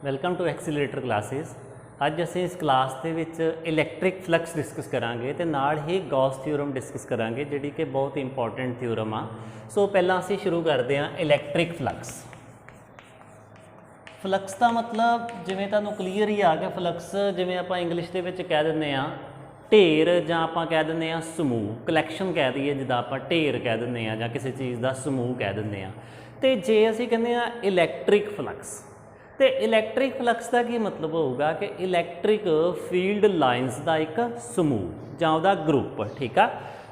Welcome to accelerator classes. अज असीं इस क्लास दे विच इलैक्ट्रिक फ्लक्स डिस्कस करांगे ते नाल ही गॉस थ्योरम डिस्कस करांगे जिहड़ी कि बहुत इंपॉर्टेंट थ्योरम आ। सो पहलां असीं शुरू करदे हां इलैक्ट्रिक फ्लक्स। फ्लक्स का मतलब जिवें तुहानूं क्लीयर ही आ कि फ्लक्स जिवें आपां इंग्लिश दे विच कह दिंदे आ ढेर जां आपां कह दिंदे आ समूह, कलैक्शन कह दईए जिद्दां आपां ढेर कह दिंदे आ जां किसी चीज़ का समूह कह दिंदे आ। ते जे असीं कहंदे आ इलैक्ट्रिक फ्लक्स तो इलैक्ट्रिक फ्लक्स का की मतलब होगा कि इलैक्ट्रिक फील्ड लाइनस का एक समूह जां उहदा ग्रुप, ठीक है।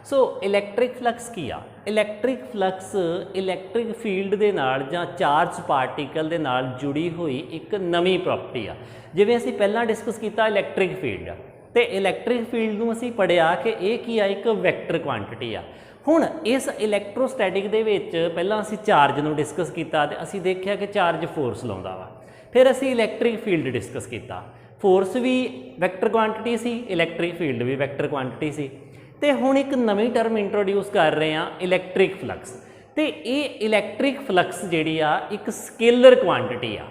सो इलैक्ट्रिक फ्लक्स की आ, इलैक्ट्रिक फ्लक्स इलैक्ट्रिक फील्ड के नाल जां चार्ज पार्टिकल के नाल जुड़ी हुई एक नवी प्रॉपर्टी आ। जिवें असीं पहलां डिस्कस किया इलैक्ट्रिक फील्ड, तो इलैक्ट्रिक फील्ड नूं असीं पढ़िया कि यह की आ एक वैक्टर क्वांटिटी आ। हुण इस इलैक्ट्रोस्टैटिक दे विच पहलां असीं चार्ज नूं डिस्कस किया तो असीं देखिया कि चार्ज फोर्स लाउंदा वा। फिर असी इलैक्ट्रिक फील्ड डिस्कस किया, फोर्स भी वैक्टर क्वांटिटी सी, इलैक्ट्रिक फील्ड भी वैक्टर क्वांटिटी सी। तो हुण एक नवी टर्म इंट्रोड्यूस कर रहे हैं इलैक्ट्रिक फ्लक्स। तो ये इलैक्ट्रिक फ्लक्स जिहड़ी आ एक स्केलर क्वांटिटी आ।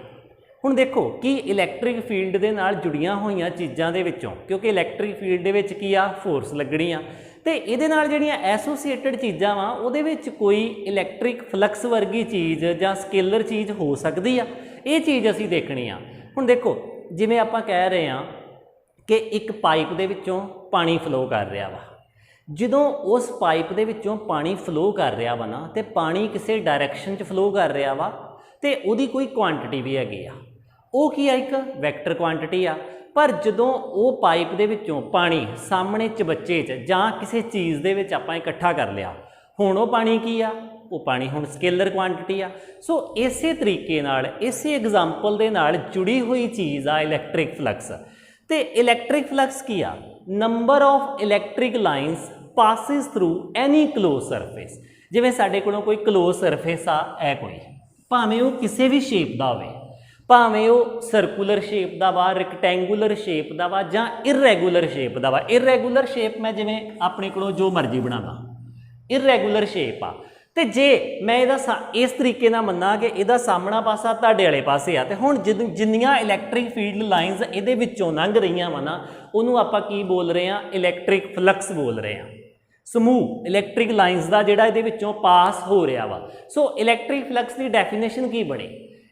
हुण देखो कि इलैक्ट्रिक फील्ड के नाल जुड़ियां होईयां चीज़ां दे विचों, क्योंकि इलैक्ट्रिक फील्ड दे विच की आ फोर्स लगनी आ, तो ये नाल जिहड़ियां एसोसीएटेड चीज़ां वा उहदे विच कोई इलैक्ट्रिक फ्लक्स वर्गी चीज़ जां स्केलर चीज़ हो सकती आ। ये चीज़ असी देखनी आ। हुण देखो जिवें आपां कह रहे हैं कि एक पाइप दे विचों पानी फ्लो कर रहा वा, जदों उस पाइप दे विचों पानी फ्लो कर रहा वा ना, तो पानी किसी डायरैक्शन च फ्लो कर रहा वा, तो उहदी कोई क्वांटिटी भी हैगी आ, वो की आ एक वैक्टर क्वांटिटी आ। पर जदों वो पाइप दे विचों पानी सामने चबच्चे च जां किसी चीज़ दे विच आपां इकट्ठा कर लिया, हुण वो पानी की आ, वो पानी हुण स्केलर क्वांटिटी आ। सो इसे तरीके नाल इसे एग्जाम्पल दे नाल जुड़ी हुई चीज़ आ इलैक्ट्रिक फ्लक्स। तो इलैक्ट्रिक फ्लक्स की आ number of electric lines passes through any close surface. जिवें साडे कोलों कोई क्लोज सरफेस आ, है कोई भावें वो किसी भी शेप का होवे, भावें वो सर्कुलर शेप का वा, रिकटैंगूलर शेप का वा जां इररेगूलर शेप का वा। इररेगूलर शेप मैं जिवें अपने कोलों जो मर्जी बनावा, इररेगूलर शेप आ। तो जे मैं इस तरीके ना मन्ना कि यदा सामना पासा तुहाडे वाले पासे आ, तो हुण जिन्नियां इलैक्ट्रिक फील्ड लाइनस इहदे विचों लंघ रहीआं वा ना, उहनूं आपां की बोल रहे हैं, इलैक्ट्रिक फ्लक्स बोल रहे हैं। समूह इलैक्ट्रिक लाइनस का जिहड़ा इहदे विचों पास हो रहा वा। सो इलैक्ट्रिक फ्लक्स की डेफिनेशन की बनी?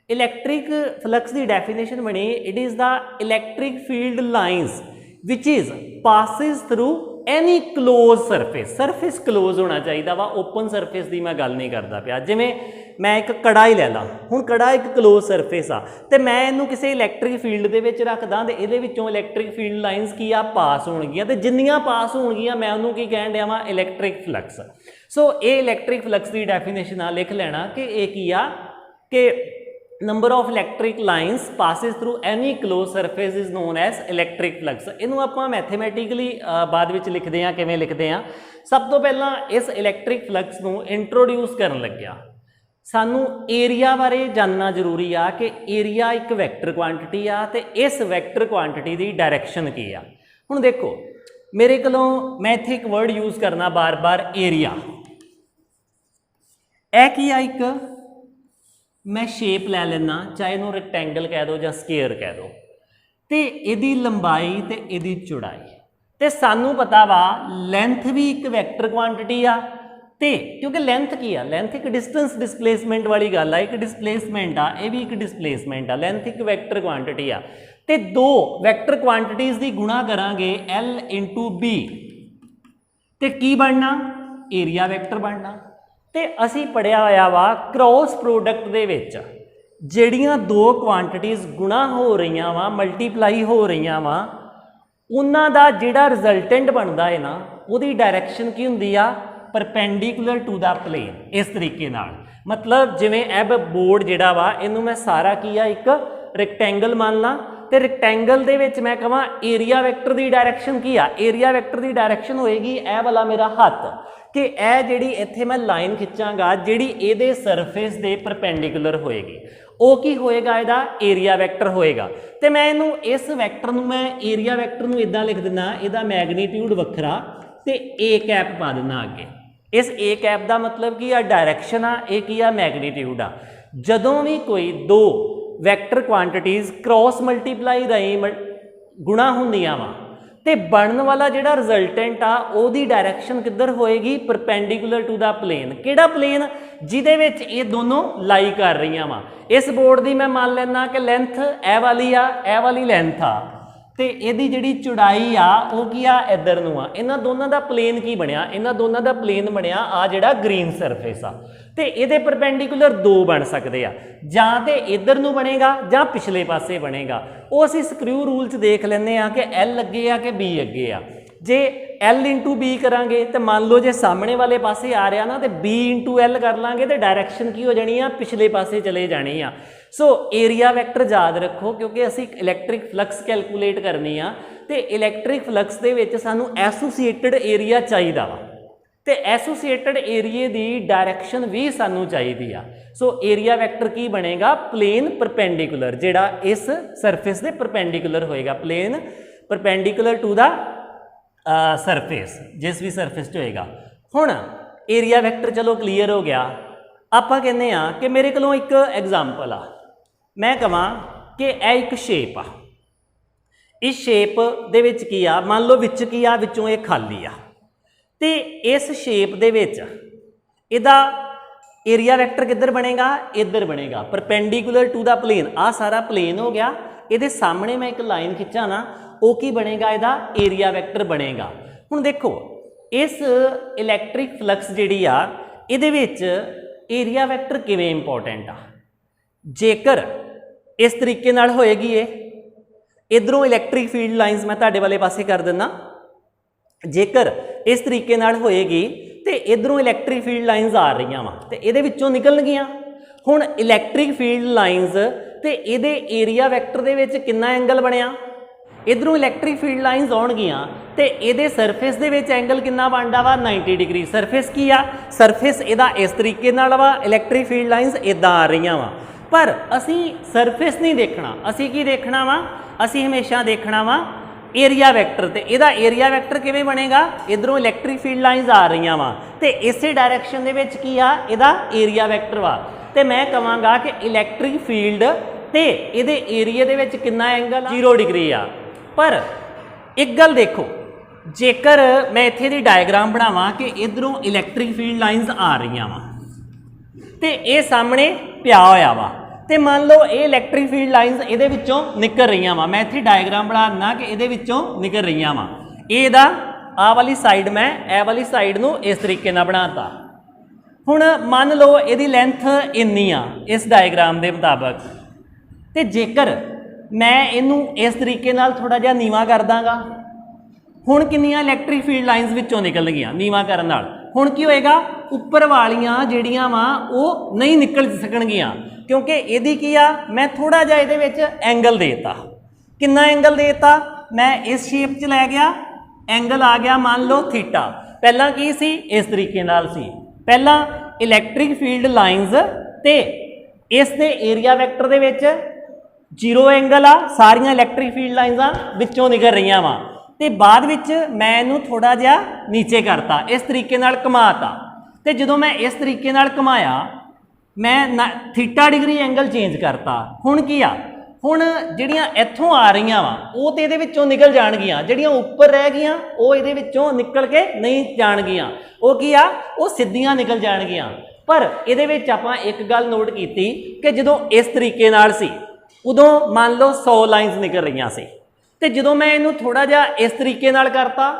इलैक्ट्रिक फ्लक्स की डेफिनेशन बनी, it is the electric field lines which is passes through any close surface. Surface close होना चाहिए वा, ओपन सरफेस की मैं गल नहीं करता पाया। जिवें मैं एक कड़ा ही लै ला, हुण कड़ा एक क्लोज सरफेस आ, तो मैं इनू किसी इलैक्ट्रिक फील्ड के विच रखदा तो इहदे विचों इलैक्ट्रिक फील्ड लाइनस की आ पास होणगियां, तो जिन्नियां पास होणगियां मैं उहनूं की कहण दिया वां इलैक्ट्रिक फ्लक्स। सो ये इलैक्ट्रिक फ्लक्स की डेफिनेशन आ, लिख लेना कि ये की आ कि number of electric lines passes through any close surface is known as electric flux. इनू आपां मैथेमैटिकली बाद विच लिखते हैं, किवें लिखते हैं? सब तो पहलां इस इलैक्ट्रिक फ्लक्स नूं इंट्रोड्यूस करन लग्या सानू एरिया बारे जानना जरूरी आ कि एरिया एक वैक्टर क्वांटिटी आ, ते इस वैक्टर क्वांटिटी की डायरैक्शन की आ। हुण देखो मेरे कोलों मैं इत्थे एक वर्ड यूज़ करना बार बार, एरिया। यह की आ एक मैं शेप लै लेना, चाहे इनू रैक्टेंगल कह दो या स्केयर कह दो, तो यदी लंबाई तो यदी चौड़ाई, तो सानू पता वा लेंथ भी एक वैक्टर क्वांटिटी आ। तो क्योंकि लेंथ की आ, लेंथ एक डिस्टेंस डिसप्लेसमेंट वाली गल आ, एक डिसप्लेसमेंट आ, ये भी एक डिसप्लेसमेंट आ, लेंथ एक वैक्टर क्वांटिटी आ। तो दो वैक्टर क्वांटिटीज़ की गुणा करांगे L इंटू B, तो की बनना? एरिया वैक्टर बनना। तो असी पढ़िया होया वा क्रॉस प्रोडक्ट दे विच जिहड़ियां दो क्वांटिटीज़ गुणा हो रही वा, मल्टीप्लाई हो रही वा, उन्हां दा जिहड़ा रिजल्टेंट बनता है ना, उहदी डायरैक्शन की हुंदी आ? Perpendicular to the plane. इस तरीके नाल मतलब जिवें एब बोर्ड जिहड़ा वा इनू मैं सारा की आ एक रैक्टेंगल मान ला, तो रैक्टेंगल दे विच मैं कहां एरिया वैक्टर की डायरैक्शन की आ? एरिया वैक्टर की डायरैक्शन होएगी ए वाला मेरा हत्थ, कि ए जिहड़ी इत्थे मैं लाइन खिंचांगा जिहड़ी इहदे सरफेस दे परपेंडिकुलर होएगी, वो की होएगा? इहदा एरिया वैक्टर होएगा। तो मैं इनू इस वैक्टर नू मैं एरिया वैक्टर नू इदां लिख दिना, इहदा मैगनीट्यूड वखरा ते ए कैप पा दिना अगे। इस ए कैप का मतलब की आ डायरैक्शन आ, ये की आ मैगनीट्यूड आ। जदों भी कोई दो ਵੈਕਟਰ ਕੁਆਂਟੀਟੀਜ਼ ਕ੍ਰੋਸ ਮਲਟੀਪਲਾਈ ਰਾਈ ਗੁਣਾ ਹੁੰਦੀਆਂ ਵਾ ਤੇ ਬਣਨ ਵਾਲਾ ਜਿਹੜਾ ਰਿਜ਼ਲਟੈਂਟ ਆ ਉਹਦੀ ਡਾਇਰੈਕਸ਼ਨ ਕਿੱਧਰ ਹੋਏਗੀ ਪਰਪੈਂਡੀਕੂਲਰ ਟੂ ਦਾ ਪਲੇਨ। ਕਿਹੜਾ ਪਲੇਨ? ਜਿਹਦੇ ਵਿੱਚ ਇਹ ਦੋਨੋਂ ਲਾਈ ਕਰ ਰਹੀਆਂ ਵਾ। ਇਸ ਬੋਰਡ ਦੀ ਮੈਂ ਮੰਨ ਲੈਣਾ ਕਿ ਲੈਂਥ ਇਹ ਵਾਲੀ ਆ, ਇਹ ਵਾਲੀ ਲੈਂਥ ਆ ਤੇ ਇਹਦੀ ਜਿਹੜੀ ਚੌੜਾਈ ਆ ਉਹ ਕੀ ਆ ਇੱਧਰ ਨੂੰ ਆ। ਇਹਨਾਂ ਦੋਨਾਂ ਦਾ ਪਲੇਨ ਕੀ ਬਣਿਆ? ਇਹਨਾਂ ਦੋਨਾਂ ਦਾ ਪਲੇਨ ਬਣਿਆ ਆ ਜਿਹੜਾ ਗ੍ਰੀਨ ਸਰਫੇਸ ਆ ਤੇ ਇਹਦੇ ਪਰਪੈਂਡੀਕੂਲਰ ਦੋ ਬਣ ਸਕਦੇ ਆ, ਜਾਂ ਤੇ ਇੱਧਰ ਨੂੰ ਬਣੇਗਾ ਜਾਂ ਪਿਛਲੇ ਪਾਸੇ ਬਣੇਗਾ। ਉਹ ਅਸੀਂ ਸਕਰੂ ਰੂਲ 'ਚ ਦੇਖ ਲੈਂਦੇ ਆ ਕਿ L ਅੱਗੇ ਆ ਕਿ B ਅੱਗੇ ਆ। ਜੇ L ਇੰਟੂ B ਕਰਾਂਗੇ ਤੇ ਮੰਨ ਲਓ ਜੇ ਸਾਹਮਣੇ ਵਾਲੇ ਪਾਸੇ ਆ ਰਿਹਾ ਨਾ ਤੇ B ਇੰਟੂ L ਕਰ ਲਾਂਗੇ ਤੇ ਡਾਇਰੈਕਸ਼ਨ ਕੀ ਹੋ ਜਾਣੀ ਆ? ਪਿਛਲੇ ਪਾਸੇ ਚਲੇ ਜਾਣੀ ਆ। ਸੋ ਏਰੀਆ ਵੈਕਟਰ ਯਾਦ ਰੱਖੋ ਕਿਉਂਕਿ ਅਸੀਂ ਇਲੈਕਟ੍ਰਿਕ ਫਲਕਸ ਕੈਲਕੂਲੇਟ ਕਰਨੀ ਆ ਤੇ ਇਲੈਕਟ੍ਰਿਕ ਫਲਕਸ ਦੇ ਵਿੱਚ ਸਾਨੂੰ ਐਸੋਸੀਏਟਡ ਏਰੀਆ ਚਾਹੀਦਾ ਵਾ ਤੇ ਐਸੋਸੀਏਟਡ ਏਰੀਏ ਦੀ ਡਾਇਰੈਕਸ਼ਨ ਵੀ ਸਾਨੂੰ ਚਾਹੀਦੀ ਆ। ਸੋ ਏਰੀਆ ਵੈਕਟਰ ਕੀ ਬਣੇਗਾ? ਪਲੇਨ ਪਰਪੈਂਡੀਕੂਲਰ, ਜਿਹੜਾ ਇਸ ਸਰਫੇਸ ਦੇ ਪਰਪੈਂਡੀਕੂਲਰ ਹੋਏਗਾ। Plane perpendicular to the surface, ਜਿਸ ਵੀ ਸਰਫੇਸ 'ਚ ਹੋਏਗਾ। ਹੁਣ ਏਰੀਆ ਵੈਕਟਰ ਚਲੋ ਕਲੀਅਰ ਹੋ ਗਿਆ। ਆਪਾਂ ਕਹਿੰਦੇ ਆ ਕਿ ਮੇਰੇ ਕੋਲੋਂ ਇੱਕ ਐਗਜ਼ਾਮਪਲ ਆ, ਮੈਂ ਕਹਾਂ ਕਿ ਇਹ ਇੱਕ ਸ਼ੇਪ ਆ। ਇਸ ਸ਼ੇਪ ਦੇ ਵਿੱਚ ਕੀ ਆ? ਮੰਨ ਲਓ ਵਿੱਚ ਕੀ ਆ? ਵਿੱਚੋਂ ਇਹ ਖਾਲੀ ਆ ਤੇ ਇਸ ਸ਼ੇਪ ਦੇ ਵਿੱਚ ਇਹਦਾ ਏਰੀਆ ਵੈਕਟਰ ਕਿੱਧਰ ਬਣੇਗਾ? ਇੱਧਰ ਬਣੇਗਾ, ਪਰਪੈਂਡੀਕੂਲਰ ਟੂ ਦਾ ਪਲੇਨ। ਆ ਸਾਰਾ ਪਲੇਨ ਹੋ ਗਿਆ, ਇਹਦੇ ਸਾਹਮਣੇ ਮੈਂ ਇੱਕ ਲਾਈਨ ਖਿੱਚਾਂ ਨਾ, ਉਹ ਕੀ ਬਣੇਗਾ? ਇਹਦਾ ਏਰੀਆ ਵੈਕਟਰ ਬਣੇਗਾ। ਹੁਣ ਦੇਖੋ ਇਸ ਇਲੈਕਟ੍ਰਿਕ ਫਲਕਸ ਜਿਹੜੀ ਆ ਇਹਦੇ ਵਿੱਚ ਏਰੀਆ ਵੈਕਟਰ ਕਿਵੇਂ ਇੰਪੋਰਟੈਂਟ ਆ? ਜੇਕਰ ਇਸ ਤਰੀਕੇ ਨਾਲ ਹੋਏਗੀ ਇਹ, ਇਧਰੋਂ ਇਲੈਕਟ੍ਰਿਕ ਫੀਲਡ ਲਾਈਨਸ ਮੈਂ ਤੁਹਾਡੇ ਵਾਲੇ ਪਾਸੇ ਕਰ ਦਿੰਦਾ, ਜੇਕਰ ਇਸ ਤਰੀਕੇ ਨਾਲ ਹੋਏਗੀ ਤੇ ਇਧਰੋਂ ਇਲੈਕਟ੍ਰਿਕ ਫੀਲਡ ਲਾਈਨਸ ਆ ਰਹੀਆਂ ਵਾ ਤੇ ਇਹਦੇ ਵਿੱਚੋਂ ਨਿਕਲਣਗੀਆਂ। ਹੁਣ ਇਲੈਕਟ੍ਰਿਕ ਫੀਲਡ ਲਾਈਨਸ ਤੇ ਇਹਦੇ ਏਰੀਆ ਵੈਕਟਰ ਦੇ ਵਿੱਚ ਕਿੰਨਾ ਐਂਗਲ ਬਣਿਆ? ਇਧਰੋਂ ਇਲੈਕਟ੍ਰਿਕ ਫੀਲਡ ਲਾਈਨਸ ਆਉਣਗੀਆਂ ਤੇ ਇਹਦੇ ਸਰਫੇਸ ਦੇ ਵਿੱਚ ਐਂਗਲ ਕਿੰਨਾ ਬਣਦਾ ਵਾ? 90 ਡਿਗਰੀ। ਸਰਫੇਸ ਕੀ ਆ? ਸਰਫੇਸ ਇਹਦਾ ਇਸ ਤਰੀਕੇ ਨਾਲ ਵਾ, ਇਲੈਕਟ੍ਰਿਕ ਫੀਲਡ ਲਾਈਨਸ ਇਦਾਂ ਆ ਰਹੀਆਂ ਵਾ। ਪਰ ਅਸੀਂ ਸਰਫੇਸ ਨਹੀਂ ਦੇਖਣਾ, ਅਸੀਂ ਕੀ ਦੇਖਣਾ ਵਾ? ਅਸੀਂ ਹਮੇਸ਼ਾ ਦੇਖਣਾ ਵਾ ਏਰੀਆ ਵੈਕਟਰ। ਤੇ ਇਹਦਾ ਏਰੀਆ ਵੈਕਟਰ ਕਿਵੇਂ ਬਣੇਗਾ? ਇਧਰੋਂ ਇਲੈਕਟ੍ਰਿਕ ਫੀਲਡ ਲਾਈਨਸ ਆ ਰਹੀਆਂ ਵਾ ਤੇ ਇਸੇ ਡਾਇਰੈਕਸ਼ਨ ਦੇ ਵਿੱਚ ਕੀ ਆ? ਇਹਦਾ ਏਰੀਆ ਵੈਕਟਰ ਵਾ। ਤੇ ਮੈਂ ਕਹਾਂਗਾ ਕਿ ਇਲੈਕਟ੍ਰਿਕ ਫੀਲਡ ਤੇ ਇਹਦੇ ਏਰੀਆ ਦੇ ਵਿੱਚ ਕਿੰਨਾ ਐਂਗਲ ਆ? 0 ਡਿਗਰੀ ਆ। ਪਰ ਇੱਕ ਗੱਲ ਦੇਖੋ, ਜੇਕਰ ਮੈਂ ਇੱਥੇ ਦੀ ਡਾਇਗਰਾਮ ਬਣਾਵਾਂ ਕਿ ਇਧਰੋਂ ਇਲੈਕਟ੍ਰਿਕ ਫੀਲਡ ਲਾਈਨਸ ਆ ਰਹੀਆਂ ਵਾ ਤੇ ਇਹ ਸਾਹਮਣੇ ਪਿਆ ਹੋਇਆ ਵਾ ਤੇ ਮੰਨ ਲਓ ਇਹ ਇਲੈਕਟ੍ਰਿਕ ਫੀਲਡ ਲਾਈਨਸ ਇਹਦੇ ਵਿੱਚੋਂ ਨਿਕਲ ਰਹੀਆਂ ਵਾ। ਮੈਂ ਇੱਥੇ ਡਾਇਗਰਾਮ ਬਣਾ ਦਿੰਦਾ ਕਿ ਇਹਦੇ ਵਿੱਚੋਂ ਨਿਕਲ ਰਹੀਆਂ ਵਾ। ਇਹਦਾ ਆਹ ਵਾਲੀ ਸਾਈਡ ਮੈਂ ਇਹ ਵਾਲੀ ਸਾਈਡ ਨੂੰ ਇਸ ਤਰੀਕੇ ਨਾਲ ਬਣਾਤਾ। ਹੁਣ ਮੰਨ ਲਓ ਇਹਦੀ ਲੈਂਥ ਇੰਨੀ ਆ ਇਸ ਡਾਇਗਰਾਮ ਦੇ ਮੁਤਾਬਕ ਤੇ ਜੇਕਰ ਮੈਂ ਇਹਨੂੰ ਇਸ ਤਰੀਕੇ ਨਾਲ ਥੋੜਾ ਜਿਹਾ ਨੀਵਾਂ ਕਰ ਦਾਂਗਾ, ਹੁਣ ਕਿੰਨੀਆਂ ਇਲੈਕਟ੍ਰਿਕ ਫੀਲਡ ਲਾਈਨਸ ਵਿੱਚੋਂ ਨਿਕਲ ਗਈਆਂ ਨੀਵਾਂ ਕਰਨ ਨਾਲ? ਹੁਣ ਕੀ ਹੋਏਗਾ? ਉੱਪਰ ਵਾਲੀਆਂ ਜਿਹੜੀਆਂ ਵਾ ਉਹ ਨਹੀਂ ਨਿਕਲ ਸਕਣਗੀਆਂ ਕਿਉਂਕਿ ਇਹਦੀ ਕੀ ਆ? ਮੈਂ ਥੋੜਾ ਜਿਹਾ ਇਹਦੇ ਵਿੱਚ ਐਂਗਲ ਦੇਤਾ। ਕਿੰਨਾ ਐਂਗਲ ਦੇਤਾ? ਮੈਂ ਇਸ ਸ਼ੇਪ 'ਚ ਲੈ ਗਿਆ, ਐਂਗਲ ਆ ਗਿਆ ਮੰਨ ਲਓ ਥੀਟਾ। ਪਹਿਲਾਂ ਕੀ ਸੀ? ਇਸ ਤਰੀਕੇ ਨਾਲ ਸੀ। ਪਹਿਲਾਂ ਇਲੈਕਟ੍ਰਿਕ ਫੀਲਡ ਲਾਈਨਸ ਤੇ ਇਸ ਦੇ ਏਰੀਆ ਵੈਕਟਰ ਦੇ ਵਿੱਚ 0 ਐਂਗਲ ਆ, ਸਾਰੀਆਂ ਇਲੈਕਟ੍ਰਿਕ ਫੀਲਡ ਲਾਈਨਸਾਂ ਵਿੱਚੋਂ ਨਿਕਲ ਰਹੀਆਂ ਵਾ ਤੇ ਬਾਅਦ ਵਿੱਚ ਮੈਂ ਇਹਨੂੰ ਥੋੜਾ ਜਿਹਾ ਨੀਚੇ ਕਰਤਾ, ਇਸ ਤਰੀਕੇ ਨਾਲ ਘੁਮਾਤਾ ਤੇ ਜਦੋਂ ਮੈਂ ਇਸ ਤਰੀਕੇ ਨਾਲ ਘੁਮਾਇਆ ਮੈਂ ਥੀਟਾ ਡਿਗਰੀ ਐਂਗਲ ਚੇਂਜ ਕਰਤਾ। ਹੁਣ ਕੀ ਆ? ਹੁਣ ਜਿਹੜੀਆਂ ਇੱਥੋਂ ਆ ਰਹੀਆਂ ਵਾ ਉਹ ਤੇ ਇਹਦੇ ਵਿੱਚੋਂ ਨਿਕਲ ਜਾਣਗੀਆਂ, ਜਿਹੜੀਆਂ ਉੱਪਰ ਰਹਿ ਗਈਆਂ ਉਹ ਇਹਦੇ ਵਿੱਚੋਂ ਨਿਕਲ ਕੇ ਨਹੀਂ ਜਾਣਗੀਆਂ। ਉਹ ਕੀ ਆ? ਉਹ ਸਿੱਧੀਆਂ ਨਿਕਲ ਜਾਣਗੀਆਂ। ਪਰ ਇਹਦੇ ਵਿੱਚ ਆਪਾਂ ਇੱਕ ਗੱਲ ਨੋਟ ਕੀਤੀ ਕਿ ਜਦੋਂ ਇਸ ਤਰੀਕੇ ਨਾਲ ਸੀ ਉਦੋਂ ਮੰਨ ਲਓ 100 ਲਾਈਨਸ ਨਿਕਲ ਰਹੀਆਂ ਸੀ ਤੇ ਜਦੋਂ ਮੈਂ ਇਹਨੂੰ ਥੋੜਾ ਜਿਹਾ ਇਸ ਤਰੀਕੇ ਨਾਲ ਕਰਤਾ,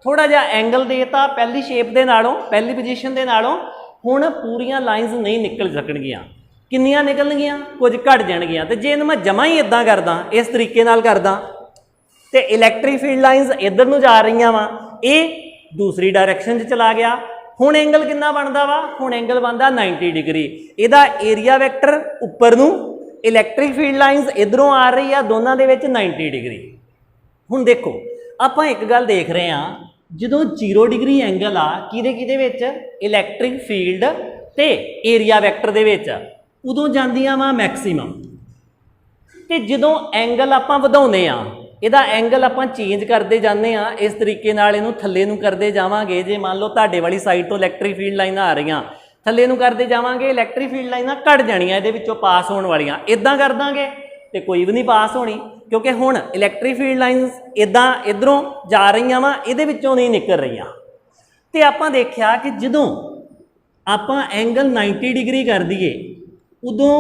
ਥੋੜਾ ਜਿਹਾ ਐਂਗਲ ਦੇਤਾ ਪਹਿਲੀ ਸ਼ੇਪ ਦੇ ਨਾਲੋਂ, ਪਹਿਲੀ ਪੋਜੀਸ਼ਨ ਦੇ ਨਾਲੋਂ, ਹੁਣ ਪੂਰੀਆਂ ਲਾਈਨਸ ਨਹੀਂ ਨਿਕਲ ਸਕਣਗੀਆਂ। ਕਿੰਨੀਆਂ ਨਿਕਲਣਗੀਆਂ? ਕੁਝ ਘਟ ਜਾਣਗੀਆਂ। ਤੇ ਜੇ ਇਹਨੂੰ ਮੈਂ ਜਮਾਂ ਹੀ ਇਦਾਂ ਕਰਦਾ, ਇਸ ਤਰੀਕੇ ਨਾਲ ਕਰਦਾ ਤੇ ਇਲੈਕਟ੍ਰਿਕ ਫੀਲਡ ਲਾਈਨਸ ਇੱਧਰ ਨੂੰ ਜਾ ਰਹੀਆਂ ਵਾ, ਇਹ ਦੂਸਰੀ ਡਾਇਰੈਕਸ਼ਨ 'ਚ ਚਲਾ ਗਿਆ। ਹੁਣ ਐਂਗਲ ਕਿੰਨਾ ਬਣਦਾ ਵਾ? ਹੁਣ ਐਂਗਲ ਬਣਦਾ 90 ਡਿਗਰੀ। ਇਹਦਾ ਏਰੀਆ ਵੈਕਟਰ ਉੱਪਰ ਨੂੰ, ਇਲੈਕਟ੍ਰਿਕ ਫੀਲਡ ਲਾਈਨਸ ਇੱਧਰੋਂ ਆ ਰਹੀ ਆ, ਦੋਨਾਂ ਦੇ ਵਿੱਚ 90 ਡਿਗਰੀ। ਹੁਣ ਦੇਖੋ ਆਪਾਂ ਇੱਕ ਗੱਲ ਦੇਖ ਰਹੇ ਹਾਂ, ਜਦੋਂ 0 ਡਿਗਰੀ ਐਂਗਲ ਆ ਕਿਹਦੇ ਵਿੱਚ? ਇਲੈਕਟ੍ਰਿਕ ਫੀਲਡ ਤੇ ਏਰੀਆ ਵੈਕਟਰ ਦੇ ਵਿੱਚ, ਉਦੋਂ ਜਾਂਦੀਆਂ ਵਾ ਮੈਕਸਿਮਮ। ਤੇ ਜਦੋਂ ਐਂਗਲ ਆਪਾਂ ਵਧਾਉਂਦੇ ਆ, ਇਹਦਾ ਐਂਗਲ ਆਪਾਂ ਚੇਂਜ ਕਰਦੇ ਜਾਂਦੇ ਆ, ਇਸ ਤਰੀਕੇ ਨਾਲ ਇਹਨੂੰ ਥੱਲੇ ਨੂੰ ਕਰਦੇ ਜਾਵਾਂਗੇ। ਜੇ ਮੰਨ ਲਓ ਤੁਹਾਡੇ ਵਾਲੀ ਸਾਈਡ ਤੋਂ ਇਲੈਕਟ੍ਰਿਕ ਫੀਲਡ ਲਾਈਨਾਂ ਆ ਰਹੀਆਂ, थल्ले नूं करते जावांगे इलैक्ट्रिक फील्ड लाइनां घट जाणियां इहदे विच्चों पास होने वालियां। इदां कर दांगे तो कोई भी नहीं पास होनी, क्योंकि हुण इलैक्ट्रिक फील्ड लाइनस इदां इधरों जा रही वा, इहदे विच्चों नहीं निकल रही। तो आपां देखिया कि जदों आपां एंगल 90 डिग्री कर दईए उदों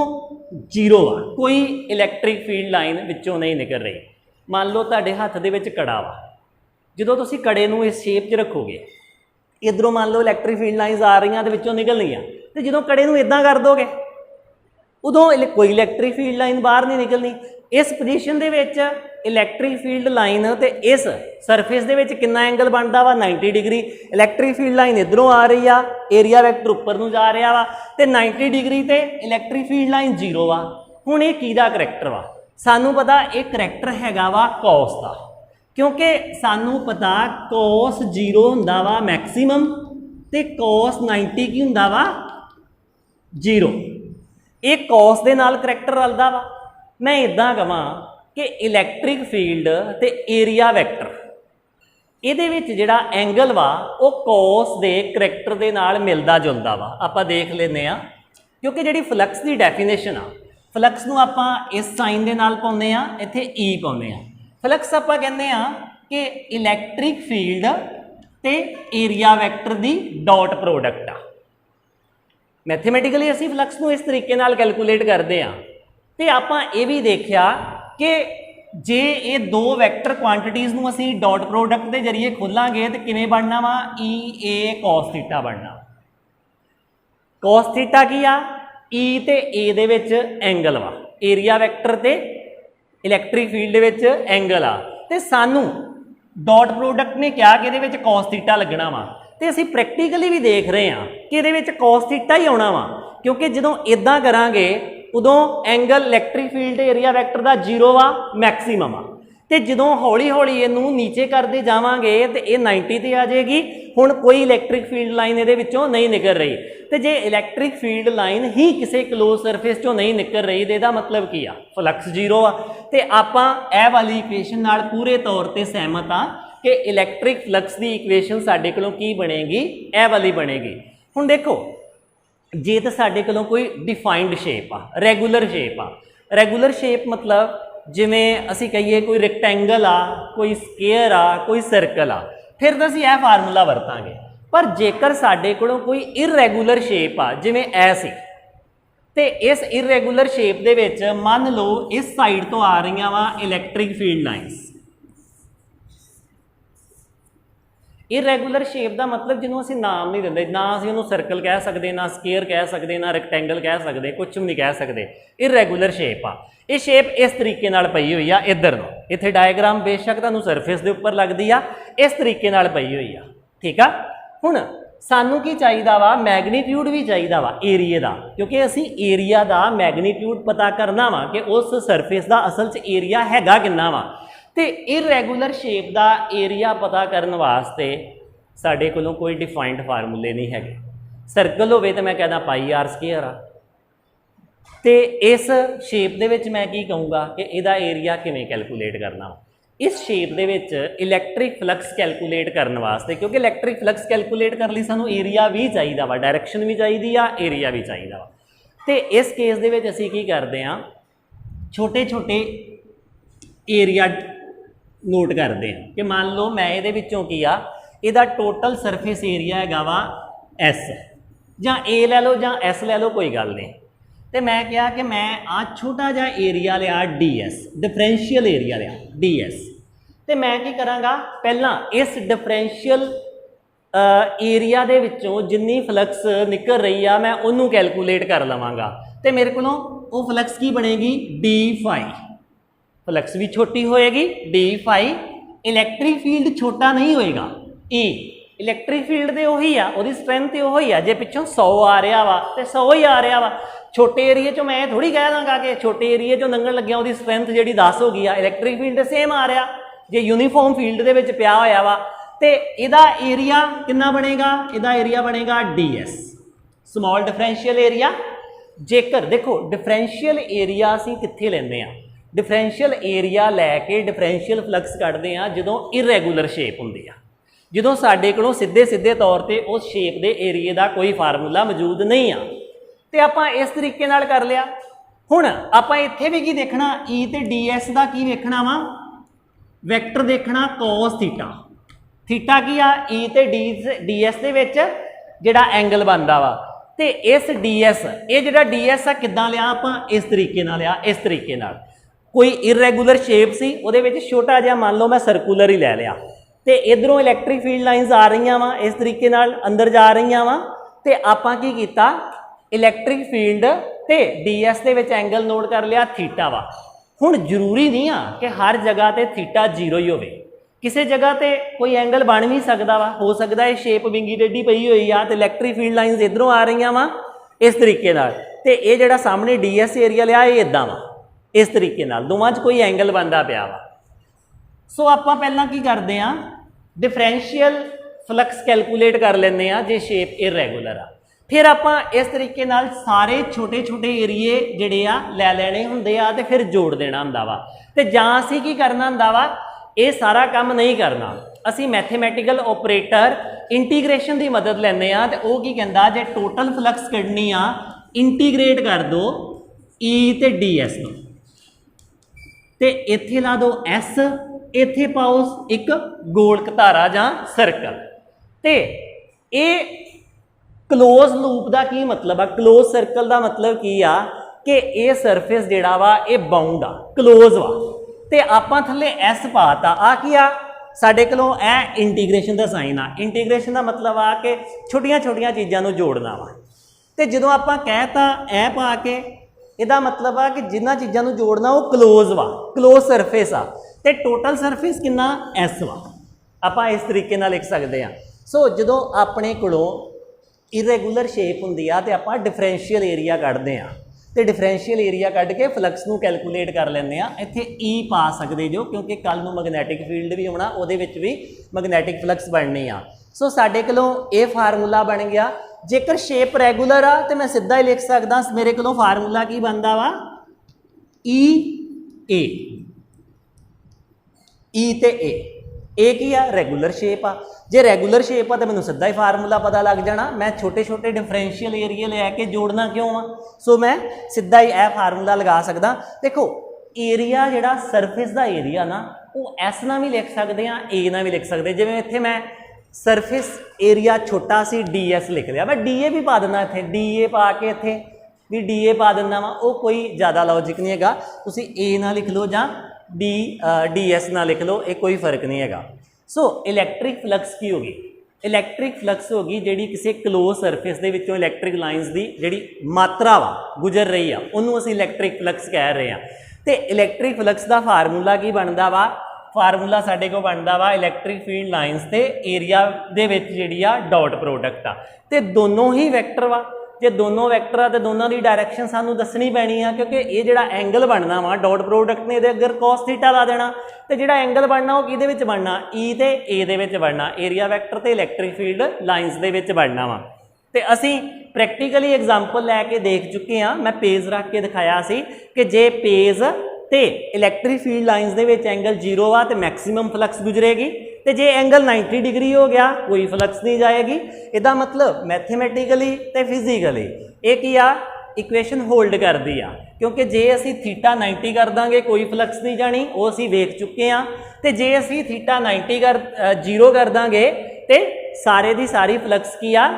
जीरो आ, कोई इलैक्ट्रिक फील्ड लाइन विच्चों नहीं निकल रही। मान लो तुहाडे हत्थ दे विच कड़ा वा, जदों तुसीं कड़े नूं इस शेप च रखोगे, इधरों मान लो इलैक्ट्रिक फील्ड लाइनस आ रही तो विच्चों निकलणियां, तो जदों कड़े नूं इदां कर दोगे उदों कोई इलैक्ट्रिक फील्ड लाइन बाहर नहीं निकलनी। इस पोजीशन दे विच इलैक्ट्रिक फील्ड लाइन ते इस सरफेस दे विच कितना एंगल बनता वा 90 डिग्री। इलैक्ट्रिक फील्ड लाइन इधरों आ रही आ, एरिया वैक्टर उपर नूं जा रहा वा, ते 90 डिग्री ते इलैक्ट्रिक फील्ड लाइन जीरो वा। हुण ये किहदा करैक्टर वा? सानूं पता ये करैक्टर हैगा वा कॉस दा, क्योंकि सानूं पता कॉस जीरो हुंदा वा मैक्सीमम ते कॉस 90 की हुंदा वा जीरो। ये कॉस दे नाल करैक्टर रलदा वा। मैं इदां कहां कि इलैक्ट्रिक फील्ड ते एरिया वैक्टर इहदे विच जिहड़ा एंगल वा वो कॉस दे करैक्टर दे नाल मिलदा जुलदा वा। आपां देख लैंदे आ, क्योंकि जिहड़ी फ्लक्स दी डेफिनेशन आ, फ्लक्स नूं आपां इस साइन दे नाल पाउंदे आ, इत्थे ई पाउंदे आ। फ्लक्स आपां कहंदे आ कि इलैक्ट्रिक फील्ड ते एरिया वैक्टर दी डॉट प्रोडक्ट आ। मैथेमैटिकली असीं फ्लक्स नूं इस तरीके नाल कैलकुलेट करदे आ। ते आपां ये भी देखिया कि जे ये दो वैक्टर क्वांटिटीज़ नूं असीं डॉट प्रोडक्ट के जरिए खोलांगे तो किवें बनना वा? ई ए कॉस थीटा बनना। कॉस थीटा की आ? ई ते ए दे विच एंगल वा, एरिया वैक्टर ते इलैक्ट्रिक फील्ड दे विच एंगल आ, ते सानू डॉट प्रोडक्ट ने कहा कि इहदे विच कॉस थीटा लगना वा। तो असीं प्रैक्टिकली भी देख रहे हैं कि इहदे विच कॉस थीटा ही आउणा वा, क्योंकि जदों इदां करांगे उदों angle electric field area vector दा जीरो वा मैक्सीमम आ, ते जदों हौली हौली इहनूं नीचे करते जावांगे तो ये 90 ते आ जाएगी। हुण कोई इलैक्ट्रिक फील्ड लाइन इहदे विचों नहीं निकल रही, तो जे इलैक्ट्रिक फील्ड लाइन ही किसी क्लोज सरफेस चों नहीं निकल रही तो इहदा मतलब की आ? फ्लक्स जीरो आ। ते आपां इह वाली इक्वेशन नाल पूरे तौर पर सहमत आ कि इलैक्ट्रिक फ्लक्स की इक्वेशन साडे कोलों की बनेगी? इह वाली बनेगी। हुण देखो, जे तो साडे कोलों कोई डिफाइंड शेप आ, रैगूलर शेप आ, रैगूलर शेप मतलब जिमें असी कहिए कोई रेक्टेंगल आ, कोई स्केयर आ, कोई सर्कल आ, फिर तो असीं यह फार्मूला वरतांगे। पर जेकर साडे कोलों कोई इररेगूलर शेप आ, जिमें ऐ सी, ते इस इररेगूलर शेप दे विच मान लो इस साइड तो आ रही वा इलैक्ट्रिक फील्ड लाइनस। इररेगूलर शेप का मतलब जिन्होंने असीं नाम नहीं देंदे, ना असीं उहनूं सर्कल कह सकते, ना स्केयर कह सकते, ना रेक्टेंगल कह सकते, कुछ भी नहीं कह सकते। इररेगूलर शेप आ, ये शेप इस तरीके नाल पई हुई आ। इधर नो इत्थे डायग्राम बेशक तुहानूं सरफेस के उपर लगती आ, इस तरीके नाल पई हुई आ, ठीक आ। हुण सानूं की चाहिदा वा? मैगनीट्यूड भी चाहिदा वा एरिए का, क्योंकि असीं एरिया का मैगनीट्यूड पता करना वा कि उस सरफेस का असल च एरिया हैगा किन्ना वा। तो इररेगूलर शेप का एरिया पता करने वास्ते साडे कोलों कोई डिफाइंड फार्मूले नहीं है। सर्कल होवे तो मैं कहना पाई आर स्केयर आ, तो इस शेप दे विच मैं की कहूँगा कि इहदा एरिया किवें कैलकुलेट करना वा। इस शेप दे विच इलैक्ट्रिक फ्लक्स कैलकुलेट करने वास्ते, क्योंकि इलैक्ट्रिक फ्लक्स कैलकुलेट कर लई सानूं एरिया भी चाहिए वा, डायरैक्शन भी चाहिए आ, एरिया भी चाहिए वा। तो इस केस दे विच असीं की करते हैं, छोटे छोटे एरिया नोट करते हैं कि मान लो मैं ये की आ, इहदा टोटल सरफेस एरिया हैगा वा एस, जां ए लै लो जां एस लै लो, कोई गल नहीं। तो मैं कहा कि मैं आ छोटा जिहा एरिया लिया डी एस, डिफरेंशियल एरिया लिया डी एस, तो मैं की करांगा पहला इस डिफरेंशियल एरिया दे विचों जिन्नी फ्लक्स निकल रही आ मैं उन्होंने कैलकुलेट कर लवांगा, तो मेरे को वो फ्लक्स की बनेगी डी फाई। फ्लक्स भी छोटी होएगी डी फाई, इलैक्ट्रिक फील्ड छोटा नहीं होएगा ई, इलैक्ट्रिक फील्ड तो उही आ, उसकी स्ट्रेंथ तो उही आ। जे पिछों 100 आ रहा वा तो 100 ही आ रहा वा। छोटे एरिए चो मैं थोड़ी कह दांगा कि छोटे एरिए चो लंघण लग्या उसकी स्ट्रेंथ जी 10 हो गई आ, इलैक्ट्रिक फील्ड सेम आ रहा। जे यूनीफॉर्म फील्ड के विच पिया होया वा तो इहदा एरिया कितना बनेगा? इहदा एरिया बनेगा D S, small differential area. जेकर देखो डिफरेंशियल एरिया असीं कित्थे लैंदे आ? डिफरेंशियल एरिया लैके डिफरेंशियल फ्लक्स कढ़ते हैं जो इररेगूलर शेप होंदी आ। ਜਦੋਂ ਸਾਡੇ ਕੋਲੋਂ ਸਿੱਧੇ ਸਿੱਧੇ ਤੌਰ ਤੇ ਉਸ ਸ਼ੇਪ ਦੇ ਏਰੀਏ ਦਾ ਕੋਈ ਫਾਰਮੂਲਾ ਮੌਜੂਦ ਨਹੀਂ ਆ ਤੇ ਆਪਾਂ ਇਸ ਤਰੀਕੇ ਨਾਲ ਕਰ ਲਿਆ। ਹੁਣ ਆਪਾਂ ਇੱਥੇ ਵੀ ਕੀ ਦੇਖਣਾ, E ਤੇ ds ਦਾ ਕੀ ਵੇਖਣਾ ਵਾ, ਵੈਕਟਰ ਦੇਖਣਾ cos ਥੀਟਾ। ਥੀਟਾ ਕੀ ਆ, E ਤੇ ds ਦੇ ਵਿੱਚ ਜਿਹੜਾ ਐਂਗਲ ਬਣਦਾ ਵਾ, ਤੇ ਇਸ ds ਇਹ ਜਿਹੜਾ ds ਆ ਕਿੱਦਾਂ ਲਿਆ ਆਪਾਂ, ਇਸ ਤਰੀਕੇ ਨਾਲ ਲਿਆ। ਇਸ ਤਰੀਕੇ ਨਾਲ ਕੋਈ ਇਰੈਗੂਲਰ ਸ਼ੇਪ ਸੀ ਉਹਦੇ ਵਿੱਚ ਛੋਟਾ ਜਿਹਾ ਮੰਨ ਲਓ ਮੈਂ ਸਰਕੂਲਰ ਹੀ ਲੈ ਲਿਆ, ਤੇ ਇਧਰੋਂ ਇਲੈਕਟ੍ਰਿਕ ਫੀਲਡ ਲਾਈਨਸ ਆ ਰਹੀਆਂ ਵਾ ਇਸ ਤਰੀਕੇ ਨਾਲ ਅੰਦਰ ਜਾ ਰਹੀਆਂ ਵਾ, ਤੇ ਆਪਾਂ ਕੀ ਕੀਤਾ, ਇਲੈਕਟ੍ਰਿਕ ਫੀਲਡ ਤੇ ds ਦੇ ਵਿੱਚ ਐਂਗਲ ਨੋਟ ਕਰ ਲਿਆ ਥੀਟਾ ਵਾ। ਹੁਣ ਜ਼ਰੂਰੀ ਨਹੀਂ ਆ ਕਿ ਹਰ ਜਗ੍ਹਾ ਤੇ ਥੀਟਾ 0 ਹੀ ਹੋਵੇ, ਕਿਸੇ ਜਗ੍ਹਾ ਤੇ ਕੋਈ ਐਂਗਲ ਬਣ ਵੀ ਸਕਦਾ ਵਾ, ਹੋ ਸਕਦਾ ਇਹ ਸ਼ੇਪ ਵਿੰਗੀ ਟੇਢੀ ਪਈ ਹੋਈ ਆ ਤੇ ਇਲੈਕਟ੍ਰਿਕ ਫੀਲਡ ਲਾਈਨਸ ਇਧਰੋਂ ਆ ਰਹੀਆਂ ਵਾ ਇਸ ਤਰੀਕੇ ਨਾਲ, ਤੇ ਇਹ ਜਿਹੜਾ ਸਾਹਮਣੇ ds ਏਰੀਆ ਲਿਆ ਇਹ ਇਦਾਂ ਵਾ, ਇਸ ਤਰੀਕੇ ਨਾਲ ਦੋਵਾਂ 'ਚ ਕੋਈ ਐਂਗਲ ਬਣਦਾ ਪਿਆ ਵਾ। ਸੋ ਆਪਾਂ ਪਹਿਲਾਂ ਕੀ ਕਰਦੇ ਆ, ਡਿਫਰੈਂਸ਼ੀਅਲ ਫਲਕਸ ਕੈਲਕੂਲੇਟ ਕਰ ਲੈਂਦੇ ਆ ਜੇ ਸ਼ੇਪ ਇਰੈਗੂਲਰ ਆ। ਫਿਰ ਆਪਾਂ ਇਸ ਤਰੀਕੇ ਨਾਲ ਸਾਰੇ ਛੋਟੇ ਛੋਟੇ ਏਰੀਏ ਜਿਹੜੇ ਆ ਲੈ ਲੈਣੇ ਹੁੰਦੇ ਆ ਤੇ ਫਿਰ ਜੋੜ ਦੇਣਾ ਹੁੰਦਾ ਵਾ। ਤੇ ਜਾਂ ਅਸੀਂ ਕੀ ਕਰਨਾ ਹੁੰਦਾ ਵਾ, ਇਹ ਸਾਰਾ ਕੰਮ ਨਹੀਂ ਕਰਨਾ, ਅਸੀਂ ਮੈਥਮੈਟੀਕਲ ਆਪਰੇਟਰ ਇੰਟੀਗ੍ਰੇਸ਼ਨ ਦੀ ਮਦਦ ਲੈਂਦੇ ਆ। ਤੇ ਉਹ ਕੀ ਕਹਿੰਦਾ, ਜੇ ਟੋਟਲ ਫਲਕਸ ਕੱਢਣੀ ਆ ਇੰਟੀਗ੍ਰੇਟ ਕਰ ਦੋ E ਤੇ ds ਨੂੰ, ਤੇ ਇੱਥੇ ਲਾ ਦੋ S, ਇੱਥੇ ਪਾਓ ਇੱਕ ਗੋਲਕ ਧਾਰਾ ਜਾਂ ਸਰਕਲ। ਤੇ ਇਹ ਕਲੋਜ਼ ਲੂਪ ਦਾ ਕੀ ਮਤਲਬ ਆ, ਕਲੋਜ਼ ਸਰਕਲ ਦਾ ਮਤਲਬ ਕੀ ਆ ਕਿ ਇਹ ਸਰਫੇਸ ਜਿਹੜਾ ਵਾ ਇਹ ਬਾਉਂਡ ਆ, ਕਲੋਜ਼ ਵਾ, ਤੇ ਆਪਾਂ ਥੱਲੇ S ਪਾਤਾ। ਆ ਕੀ ਆ, ਸਾਡੇ ਕੋਲੋਂ ਇਹ ਇੰਟੀਗ੍ਰੇਸ਼ਨ ਦਾ ਸਾਈਨ ਆ। ਇੰਟੀਗ੍ਰੇਸ਼ਨ ਦਾ ਮਤਲਬ ਆ ਕਿ ਛੋਟੀਆਂ ਛੋਟੀਆਂ ਚੀਜ਼ਾਂ ਨੂੰ ਜੋੜਨਾ ਵਾ। ਤੇ ਜਦੋਂ ਆਪਾਂ ਕਹਿਤਾ ਇਹ ਪਾ ਕੇ, ਇਹਦਾ ਮਤਲਬ ਆ ਕਿ ਜਿੰਨਾ ਚੀਜ਼ਾਂ ਨੂੰ ਜੋੜਨਾ ਉਹ ਕਲੋਜ਼ ਵਾ, ਕਲੋਜ਼ ਸਰਫੇਸ ਆ, ਤੇ ਟੋਟਲ ਸਰਫੇਸ ਕਿੰਨਾ, S ਵਾ। ਆਪਾਂ ਇਸ ਤਰੀਕੇ ਨਾਲ ਲਿਖ ਸਕਦੇ ਆ। ਸੋ ਜਦੋਂ ਆਪਣੇ ਕੋਲੋਂ ਇਰੈਗੂਲਰ ਸ਼ੇਪ ਹੁੰਦੀ ਆ ਤੇ ਆਪਾਂ ਡਿਫਰੈਂਸ਼ੀਅਲ ਏਰੀਆ ਕੱਢਦੇ ਆ, ਤੇ ਡਿਫਰੈਂਸ਼ੀਅਲ ਏਰੀਆ ਕੱਢ ਕੇ ਫਲਕਸ ਨੂੰ ਕੈਲਕੂਲੇਟ ਕਰ ਲੈਂਦੇ ਆ। ਇੱਥੇ E ਪਾ ਸਕਦੇ ਜੋ, ਕਿਉਂਕਿ ਕੱਲ ਨੂੰ ਮੈਗਨੈਟਿਕ ਫੀਲਡ ਵੀ ਆਉਣਾ, ਉਹਦੇ ਵਿੱਚ ਵੀ ਮੈਗਨੈਟਿਕ ਫਲਕਸ ਬਣਨੀ ਆ। ਸੋ ਸਾਡੇ ਕੋਲੋਂ ਇਹ ਫਾਰਮੂਲਾ ਬਣ ਗਿਆ। ਜੇਕਰ ਸ਼ੇਪ ਰੈਗੂਲਰ ਆ ਤੇ ਮੈਂ ਸਿੱਧਾ ਹੀ ਲਿਖ ਸਕਦਾ, ਮੇਰੇ ਕੋਲੋਂ ਫਾਰਮੂਲਾ ਕੀ ਬਣਦਾ ਵਾ, E ਤੇ A ਕੀ ਆ, ਰੈਗੂਲਰ ਸ਼ੇਪ ਆ। ਜੇ ਰੈਗੂਲਰ ਸ਼ੇਪ ਆ ਤਾਂ ਮੈਨੂੰ ਸਿੱਧਾ ਹੀ ਫਾਰਮੂਲਾ ਪਤਾ ਲੱਗ ਜਾਣਾ। ਮੈਂ ਛੋਟੇ ਛੋਟੇ ਡਿਫਰੈਂਸ਼ੀਅਲ ਏਰੀਆ ਲੈ ਕੇ ਜੋੜਨਾ ਕਿਉਂ ਆ, ਸੋ ਮੈਂ ਸਿੱਧਾ ਹੀ ਇਹ ਫਾਰਮੂਲਾ ਲਗਾ ਸਕਦਾ। ਦੇਖੋ ਏਰੀਆ ਜਿਹੜਾ ਸਰਫੇਸ ਦਾ ਏਰੀਆ ਨਾ, ਉਹ S ਨਾਲ ਵੀ ਲਿਖ ਸਕਦੇ ਆ, A ਨਾਲ ਵੀ ਲਿਖ ਸਕਦੇ। ਜਿਵੇਂ ਇੱਥੇ ਮੈਂ ਸਰਫੇਸ ਏਰੀਆ ਛੋਟਾ ਸੀ ds ਲਿਖ ਲਿਆ, ਮੈਂ DA ਵੀ ਪਾ ਦਿੰਦਾ, ਇੱਥੇ DA ਪਾ ਕੇ ਇੱਥੇ ਵੀ DA ਪਾ ਦਿੰਦਾ ਵਾ, ਉਹ ਕੋਈ ਜ਼ਿਆਦਾ ਲੌਜਿਕ ਨਹੀਂ ਹੈਗਾ। ਤੁਸੀਂ A ਨਾਲ ਲਿਖ ਲਓ ਜਾਂ ds ਨਾਲ ਲਿਖ ਲਓ, ਇਹ ਕੋਈ ਫਰਕ ਨਹੀਂ ਹੈਗਾ। ਸੋ ਇਲੈਕਟ੍ਰਿਕ ਫਲਕਸ ਕੀ ਹੋ ਗਈ, ਇਲੈਕਟ੍ਰਿਕ ਫਲਕਸ ਹੋ ਗਈ ਜਿਹੜੀ ਕਿਸੇ ਕਲੋਜ਼ ਸਰਫੇਸ ਦੇ ਵਿੱਚੋਂ ਇਲੈਕਟ੍ਰਿਕ ਲਾਈਨਸ ਦੀ ਜਿਹੜੀ ਮਾਤਰਾ ਵਾ ਗੁਜ਼ਰ ਰਹੀ ਆ, ਉਹਨੂੰ ਅਸੀਂ ਇਲੈਕਟ੍ਰਿਕ ਫਲਕਸ ਕਹਿ ਰਹੇ ਆ। ਤੇ ਇਲੈਕਟ੍ਰਿਕ ਫਲਕਸ ਦਾ ਫਾਰਮੂਲਾ ਕੀ ਬਣਦਾ ਵਾ, ਫਾਰਮੂਲਾ ਸਾਡੇ ਕੋਲ ਬਣਦਾ ਵਾ ਇਲੈਕਟ੍ਰਿਕ ਫੀਲਡ ਲਾਈਨਸ ਤੇ ਏਰੀਆ ਦੇ ਵਿੱਚ ਜਿਹੜੀ ਆ ਡਾਟ ਪ੍ਰੋਡਕਟ ਆ, ਤੇ ਦੋਨੋਂ ਹੀ ਵੈਕਟਰ ਵਾ। ਜੇ ਦੋਨੋਂ ਵੈਕਟਰ ਆ ਤੇ ਦੋਨਾਂ ਦੀ ਡਾਇਰੈਕਸ਼ਨ ਸਾਨੂੰ ਦੱਸਣੀ ਪੈਣੀ ਆ, ਕਿਉਂਕਿ ਇਹ ਜਿਹੜਾ ਐਂਗਲ ਬਣਨਾ ਵਾ ਡਾਟ ਪ੍ਰੋਡਕਟ ਨੇ ਇਹਦੇ ਅੱਗੇ cos ਥੀਟਾ ਲਾ ਦੇਣਾ, ਤੇ ਜਿਹੜਾ ਐਂਗਲ ਬਣਨਾ ਉਹ ਕਿਹਦੇ ਵਿੱਚ ਬਣਨਾ, E ਤੇ A ਦੇ ਵਿੱਚ ਬਣਨਾ, ਏਰੀਆ ਵੈਕਟਰ ਤੇ ਇਲੈਕਟ੍ਰਿਕ ਫੀਲਡ ਲਾਈਨਸ ਦੇ ਵਿੱਚ ਬਣਨਾ ਵਾ। ਤੇ ਅਸੀਂ ਪ੍ਰੈਕਟੀਕਲੀ ਐਗਜ਼ਾਮਪਲ ਲੈ ਕੇ ਦੇਖ ਚੁੱਕੇ ਆ, ਮੈਂ ਪੇਜ ਰੱਖ ਕੇ ਦਿਖਾਇਆ ਸੀ ਕਿ ਜੇ ਪੇਜ ਤੇ ਇਲੈਕਟ੍ਰਿਕ ਫੀਲਡ ਲਾਈਨਸ ਦੇ ਵਿੱਚ ਐਂਗਲ 0 ਆ ਤੇ ਮੈਕਸਿਮਮ ਫਲਕਸ ਗੁਜ਼ਰੇਗੀ, ਤੇ ਜੇ ਐਂਗਲ 90 ਡਿਗਰੀ ਹੋ ਗਿਆ ਕੋਈ ਫਲਕਸ ਨਹੀਂ ਜਾਏਗੀ। ਇਹਦਾ ਮਤਲਬ ਮੈਥਮੈਟਿਕਲੀ ਤੇ ਫਿਜ਼ੀਕਲੀ ਇਹ ਕੀ ਆ, ਇਕੁਏਸ਼ਨ ਹੋਲਡ ਕਰਦੀ ਆ, ਕਿਉਂਕਿ ਜੇ ਅਸੀਂ ਥੀਟਾ 90 ਕਰ ਦਾਂਗੇ ਕੋਈ ਫਲਕਸ ਨਹੀਂ ਜਾਣੀ, ਉਹ ਅਸੀਂ ਵੇਖ ਚੁੱਕੇ ਆ। ਤੇ ਜੇ ਅਸੀਂ ਥੀਟਾ 0 ਕਰ ਦਾਂਗੇ ਤੇ ਸਾਰੇ ਦੀ ਸਾਰੀ ਫਲਕਸ ਕੀ ਆ,